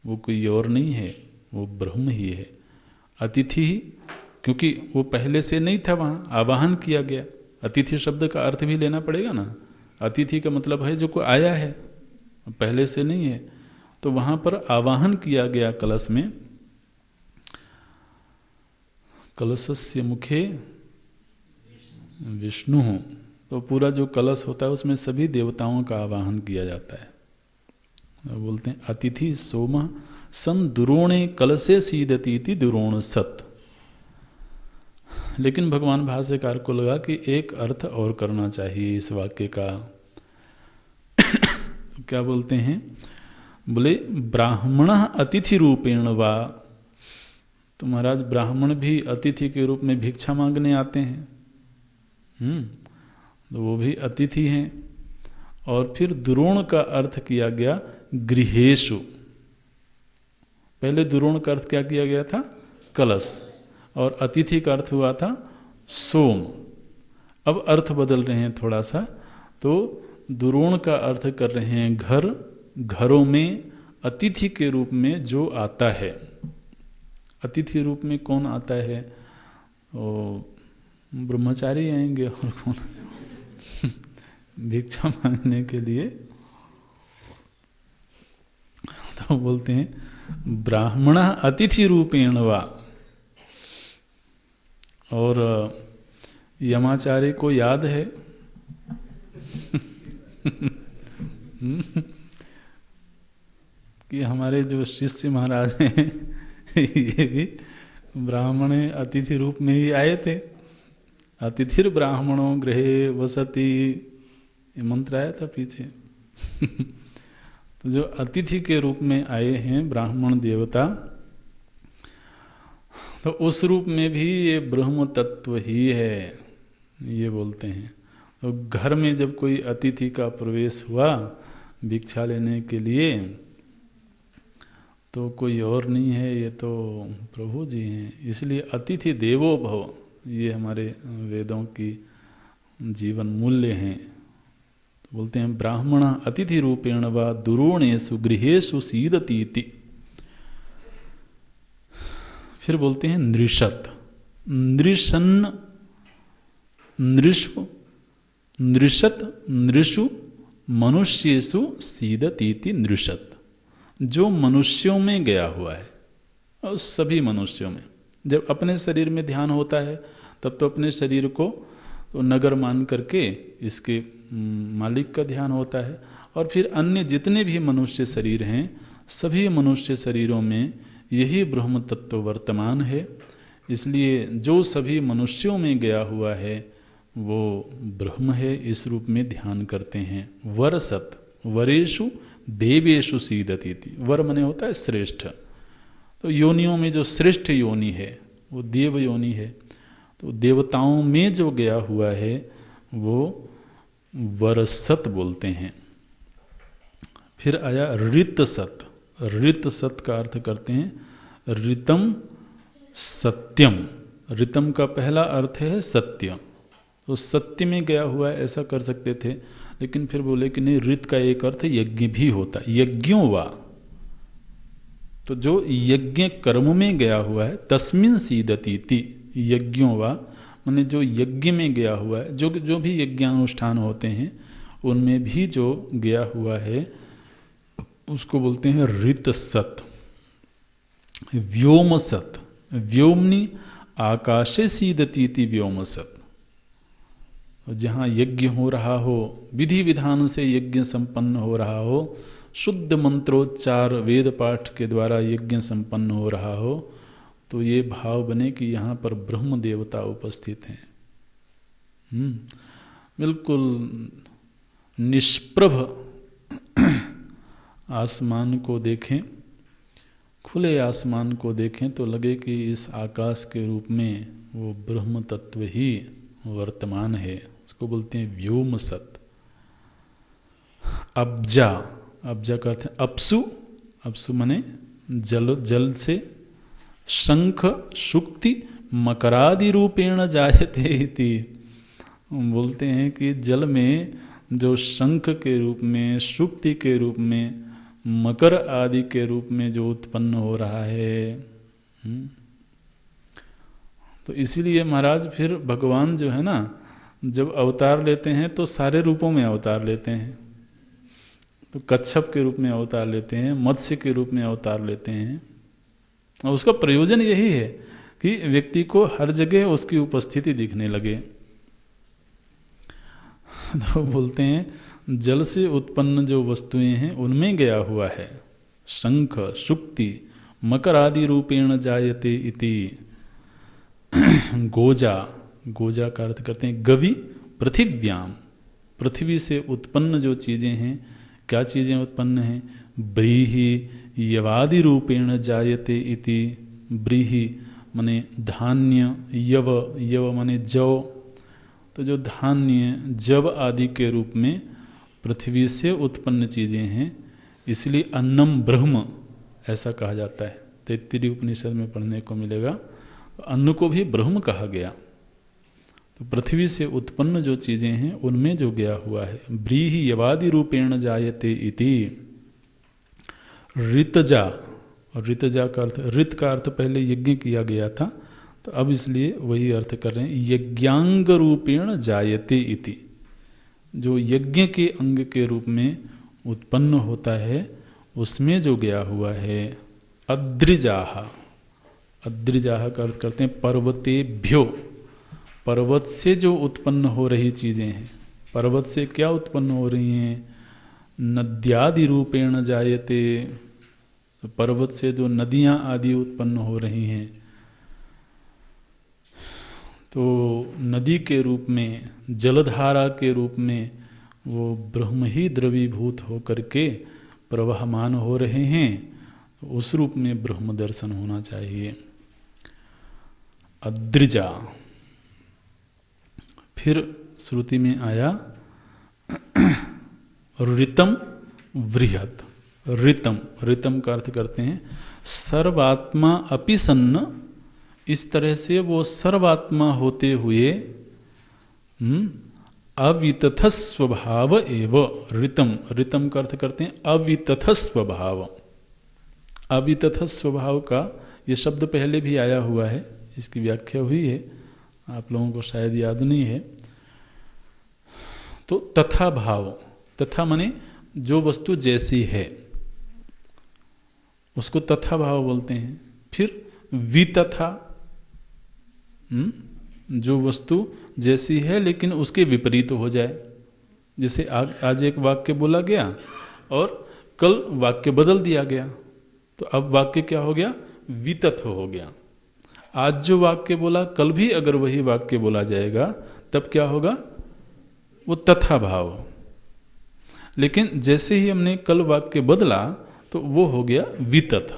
वो कोई और नहीं है, वो ब्रह्म ही है। अतिथि ही, क्योंकि वो पहले से नहीं था, वहाँ आवाहन किया गया। अतिथि शब्द का अर्थ भी लेना पड़ेगा ना। अतिथि का मतलब है जो कोई आया है, पहले से नहीं है। तो वहाँ पर आवाहन किया गया कलश में। कलशस्य मुखे विष्णु, तो पूरा जो कलश होता है उसमें सभी देवताओं का आवाहन किया जाता है। बोलते हैं अतिथि सोम सं दुरोणे कलशे सीदतीति दुरोण सत। लेकिन भगवान भाष्यकार को लगा कि एक अर्थ और करना चाहिए इस वाक्य का। क्या बोलते हैं? बोले ब्राह्मण अतिथि रूपेण वा। तो महाराज ब्राह्मण भी अतिथि के रूप में भिक्षा मांगने आते हैं, तो वो भी अतिथि हैं। और फिर दुरोण का अर्थ किया गया गृहेषु। पहले दुरोण का अर्थ क्या किया गया था? कलश। और अतिथि का अर्थ हुआ था सोम। अब अर्थ बदल रहे हैं थोड़ा सा, तो दुरोण का अर्थ कर रहे हैं घर। घरों में अतिथि के रूप में जो आता है। अतिथि रूप में कौन आता है? ब्रह्मचारी आएंगे और कौन भिक्षा मांगने के लिए। तो बोलते हैं ब्राह्मण अतिथि रूपेण वा। और यमाचार्य को याद है कि हमारे जो शिष्य महाराज हैं ये भी ब्राह्मण अतिथि रूप में ही आए थे। अतिथिर ब्राह्मणों गृहे वसति, ये मंत्र आया था पीछे। तो जो अतिथि के रूप में आए हैं ब्राह्मण देवता, तो उस रूप में भी ये ब्रह्म तत्व ही है, ये बोलते हैं। तो घर में जब कोई अतिथि का प्रवेश हुआ भिक्षा लेने के लिए, तो कोई और नहीं है, ये तो प्रभु जी हैं। इसलिए अतिथि देवो भव, ये हमारे वेदों की जीवन मूल्य हैं। तो बोलते हैं ब्राह्मण अतिथि रूपेण वा दुरोणेषु गृहेषु सीदतीति। फिर बोलते हैं नृषत। नृषन् नृषु नृषत नृषु मनुष्येषु सीदतीति नृषत। जो मनुष्यों में गया हुआ है, और सभी मनुष्यों में। जब अपने शरीर में ध्यान होता है तब तो अपने शरीर को तो नगर मान करके इसके मालिक का ध्यान होता है। और फिर अन्य जितने भी मनुष्य शरीर हैं, सभी मनुष्य शरीरों में यही ब्रह्म तत्व वर्तमान है। इसलिए जो सभी मनुष्यों में गया हुआ है वो ब्रह्म है, इस रूप में ध्यान करते हैं। वरसत वरेषु देवेषु सीदतीति। वर मने होता है श्रेष्ठ। तो योनियों में जो श्रेष्ठ योनि है वो देव योनि है। तो देवताओं में जो गया हुआ है वो वरसत बोलते हैं। फिर आया ऋतसत। ऋतसत का अर्थ करते हैं ऋतम सत्यम। ऋतम का पहला अर्थ है सत्य। तो सत्य में गया हुआ है ऐसा कर सकते थे, लेकिन फिर बोले कि नहीं, ऋत का एक अर्थ यज्ञ भी होता है, यज्ञों वा। तो जो यज्ञ कर्म में गया हुआ है तस्मिन सीदतीति यज्ञों वा, माने जो यज्ञ में गया हुआ है, जो भी यज्ञानुष्ठान होते हैं उनमें भी जो गया हुआ है उसको बोलते हैं ऋतसत। व्योमसत। व्योमनी आकाशे सीदतीति व्योमसत। जहाँ यज्ञ हो रहा हो, विधि विधान से यज्ञ संपन्न हो रहा हो, शुद्ध मंत्रोच्चार वेद पाठ के द्वारा यज्ञ संपन्न हो रहा हो, तो ये भाव बने कि यहाँ पर ब्रह्म देवता उपस्थित हैं। बिल्कुल निष्प्रभ आसमान को देखें, खुले आसमान को देखें तो लगे कि इस आकाश के रूप में वो ब्रह्म तत्व ही वर्तमान है, उसको बोलते हैं व्योम सत। अब्जा, अब्जा का अर्थ है अपसु, अपसु माने जल, जल से शंख शुक्ति मकरादि रूपेण जायते इति। बोलते हैं कि जल में जो शंख के रूप में, शुक्ति के रूप में, मकर आदि के रूप में जो उत्पन्न हो रहा है। तो इसीलिए महाराज फिर भगवान जो है ना, जब अवतार लेते हैं तो सारे रूपों में अवतार लेते हैं। तो कच्छप के रूप में अवतार लेते हैं, मत्स्य के रूप में अवतार लेते हैं, और उसका प्रयोजन यही है कि व्यक्ति को हर जगह उसकी उपस्थिति दिखने लगे। तो बोलते हैं जल से उत्पन्न जो वस्तुएं हैं उनमें गया हुआ है शंख शुक्ति मकर आदि रूपेण जायते इति। गोजा, गोजा का अर्थ करते हैं गवि पृथिव्याम, पृथ्वी से उत्पन्न जो चीजें हैं, क्या चीजें उत्पन्न हैं? ब्रीहि यवादि रूपेण जायते इति। ब्रीहि माने धान्य, यव, यव माने जौ, तो जो धान्य जव आदि के रूप में पृथ्वी से उत्पन्न चीजें हैं, इसलिए अन्नम ब्रह्म ऐसा कहा जाता है। तैत्तिरीय उपनिषद में पढ़ने को मिलेगा, अन्न को भी ब्रह्म कहा गया। तो पृथ्वी से उत्पन्न जो चीजें हैं उनमें जो गया हुआ है, ब्रीहि यवादि रूपेण जायते इति। ऋतजा, और ऋतजा का अर्थ, ऋत का अर्थ पहले यज्ञ किया गया था, तो अब इसलिए वही अर्थ कर रहे हैं, यज्ञांग रूपेण जायते इति। जो यज्ञ के अंग के रूप में उत्पन्न होता है उसमें जो गया हुआ है। अद्रिजाह, अद्रिजाह का अर्थ करते हैं पर्वतेभ्यो, पर्वत से जो उत्पन्न हो रही चीजें हैं। पर्वत से क्या उत्पन्न हो रही हैं? नद्यादि रूपेण जायते, पर्वत से जो नदियां आदि उत्पन्न हो रही हैं, तो नदी के रूप में, जलधारा के रूप में वो ब्रह्म ही द्रवीभूत होकर के प्रवहमान हो रहे हैं, उस रूप में ब्रह्म दर्शन होना चाहिए। अद्रिजा। फिर श्रुति में आया ऋतम वृहत। ऋतम, ऋतम का अर्थ करते हैं सर्वात्मा अपि सन्न, इस तरह से वो सर्वात्मा होते हुए अवितथ स्वभाव एव ऋतम। ऋतम का अर्थ करते हैं अवितथ स्वभाव। अवितथ स्वभाव का ये शब्द पहले भी आया हुआ है, इसकी व्याख्या हुई है, आप लोगों को शायद याद नहीं है। तो तथा भाव, तथा माने जो वस्तु जैसी है उसको तथा भाव बोलते हैं। फिर वितथा, जो वस्तु जैसी है लेकिन उसके विपरीत हो जाए। जैसे आज एक वाक्य बोला गया और कल वाक्य बदल दिया गया, तो अब वाक्य क्या हो गया? वितथ हो गया। आज जो वाक्य बोला कल भी अगर वही वाक्य बोला जाएगा तब क्या होगा? वो तथा भाव। लेकिन जैसे ही हमने कल वाक्य बदला तो वो हो गया वितथ।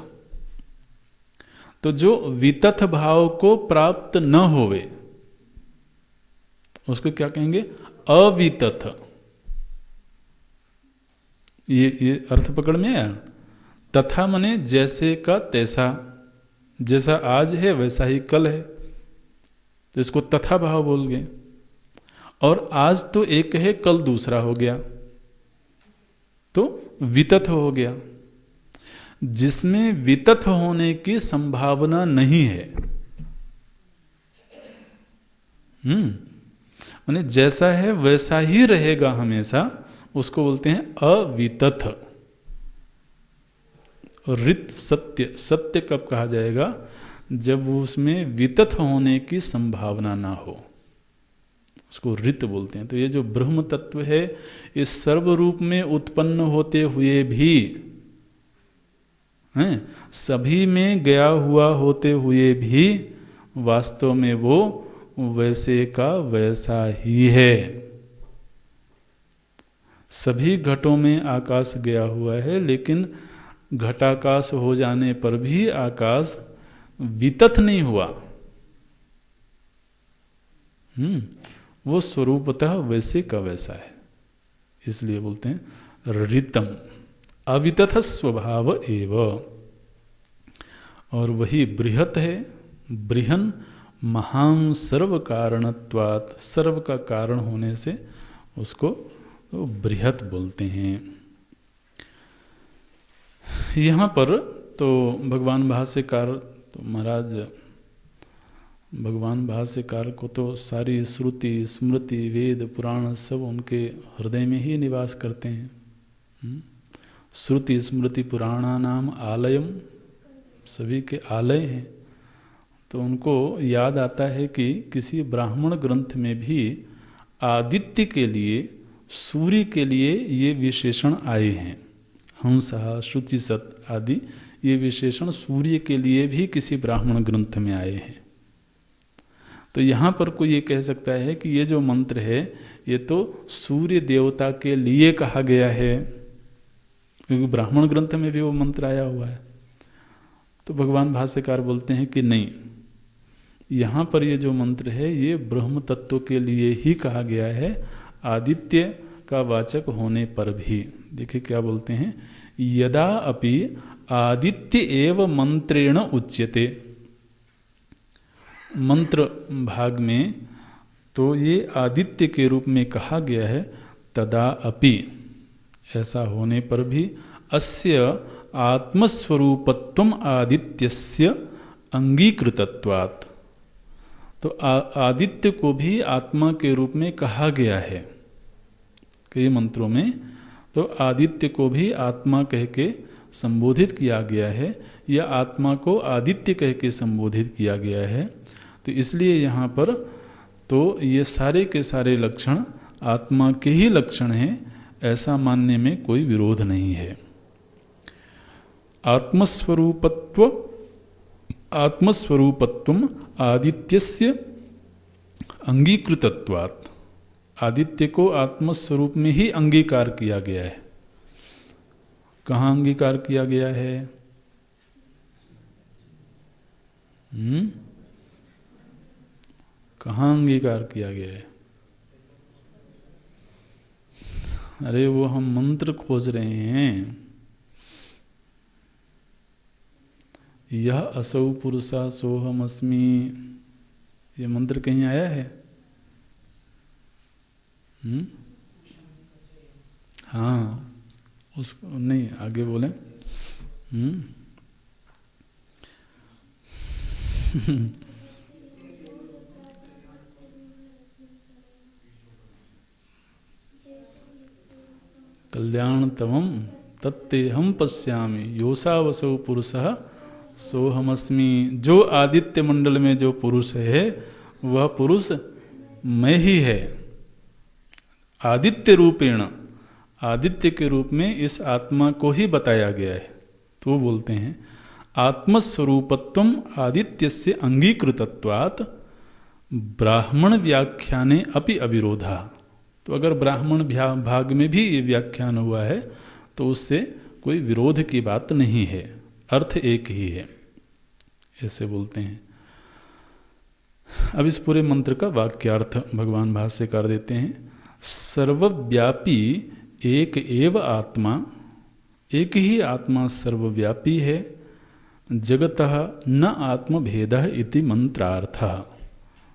तो जो वितथ भाव को प्राप्त न होवे उसको क्या कहेंगे? अवितथ। ये अर्थ पकड़ में आया? तथा मने जैसे का तैसा, जैसा आज है वैसा ही कल है, तो इसको तथा भाव बोल गए। और आज तो एक है, कल दूसरा हो गया, तो वितथ हो गया। जिसमें वितथ होने की संभावना नहीं है, माने जैसा है वैसा ही रहेगा हमेशा, उसको बोलते हैं अवितथ। ऋत सत्य, सत्य कब कहा जाएगा? जब उसमें वितथ होने की संभावना ना हो, उसको ऋत बोलते हैं। तो ये जो ब्रह्म तत्व है, इस सर्व रूप में उत्पन्न होते हुए भी हैं, सभी में गया हुआ होते हुए भी वास्तव में वो वैसे का वैसा ही है। सभी घटों में आकाश गया हुआ है, लेकिन घटाकाश हो जाने पर भी आकाश वितथ नहीं हुआ। वो स्वरूपतः वैसे का वैसा है, इसलिए बोलते हैं ऋतम अवितथ स्वभाव एव। और वही बृहत है, बृहन महान सर्व कारणत्वात्, सर्व का कारण होने से उसको तो बृहत बोलते हैं। यहाँ पर तो भगवान भाष्यकार, तो महाराज भगवान भाष्यकार को तो सारी श्रुति स्मृति वेद पुराण सब उनके हृदय में ही निवास करते हैं। श्रुति स्मृति पुराणा नाम आलयम, सभी के आलय हैं। तो उनको याद आता है कि किसी ब्राह्मण ग्रंथ में भी आदित्य के लिए, सूर्य के लिए ये विशेषण आए हैं। हंसः शुचिसत आदि ये विशेषण सूर्य के लिए भी किसी ब्राह्मण ग्रंथ में आए हैं। तो यहाँ पर कोई ये कह सकता है कि ये जो मंत्र है ये तो सूर्य देवता के लिए कहा गया है, क्योंकि ब्राह्मण ग्रंथ में भी वो मंत्र आया हुआ है। तो भगवान भाष्यकार बोलते हैं कि नहीं, यहाँ पर ये जो मंत्र है ये ब्रह्म तत्व के लिए ही कहा गया है, आदित्य का वाचक होने पर भी। देखिए क्या बोलते हैं, यदा अपि आदित्य एव मंत्रेण उच्यते। मंत्र भाग में तो ये आदित्य के रूप में कहा गया है, तदा अपि, ऐसा होने पर भी, अस्य आत्मस्वरूपत्वम आदित्यस्य अंगीकृतत्वात्। तो आदित्य को भी आत्मा के रूप में कहा गया है कई मंत्रों में। तो आदित्य को भी आत्मा कह के संबोधित किया गया है, या आत्मा को आदित्य कह के संबोधित किया गया है। तो इसलिए यहाँ पर तो ये सारे के सारे लक्षण आत्मा के ही लक्षण हैं, ऐसा मानने में कोई विरोध नहीं है। आत्मस्वरूपत्वम आदित्यस्य अंगीकृतत्वात्। आदित्य को आत्मस्वरूप में ही अंगीकार किया गया है। कहाँ अंगीकार किया गया है? कहाँ अंगीकार किया गया है? अरे वो हम मंत्र खोज रहे हैं। यह असौ पुरुषा सोहमस्मि, ये मंत्र कहीं आया है? हाँ, उसको नहीं, आगे बोले। कल्याणतमं तत्तेहं पश्यामि योसावसौ पुरुषः सोहमस्मि। जो आदित्य मंडल में जो पुरुष है वह पुरुष मैं ही है। आदित्य रूपेण, आदित्य के रूप में इस आत्मा को ही बताया गया है। तो बोलते हैं आत्मस्वरूपत्वम आदित्यस्य अंगीकृतत्वात् ब्राह्मण व्याख्याने अपि अविरोधा। तो अगर ब्राह्मण भाग में भी ये व्याख्यान हुआ है तो उससे कोई विरोध की बात नहीं है, अर्थ एक ही है, ऐसे बोलते हैं। अब इस पूरे मंत्र का वाक्यार्थ भगवान भाष्यकार देते हैं। सर्वव्यापी एक एव आत्मा, एक ही आत्मा सर्वव्यापी है। जगतः न आत्मभेदः इति मंत्रार्थः।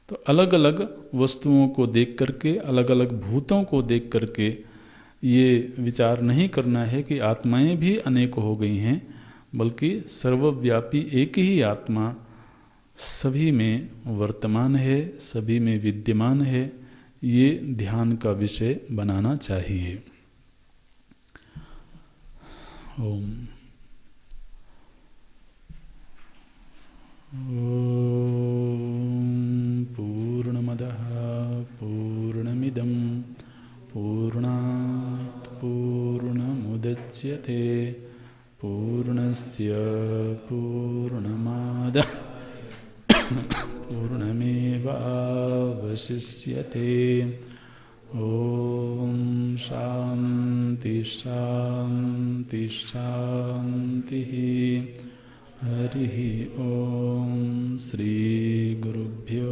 तो अलग अलग वस्तुओं को देख करके, अलग अलग भूतों को देख करके ये विचार नहीं करना है कि आत्माएं भी अनेक हो गई हैं, बल्कि सर्वव्यापी एक ही आत्मा सभी में वर्तमान है, सभी में विद्यमान है। ये ध्यान का विषय बनाना चाहिए। ओम पूर्णमदः पूर्णमिदं पूर्णात् पूर्णमुदच्यते पूर्णस्य पूर्णमादाय पूर्णमेवावशिष्यते। ओम शांति शांति शांति। हरि ओम। श्री गुरुभ्यो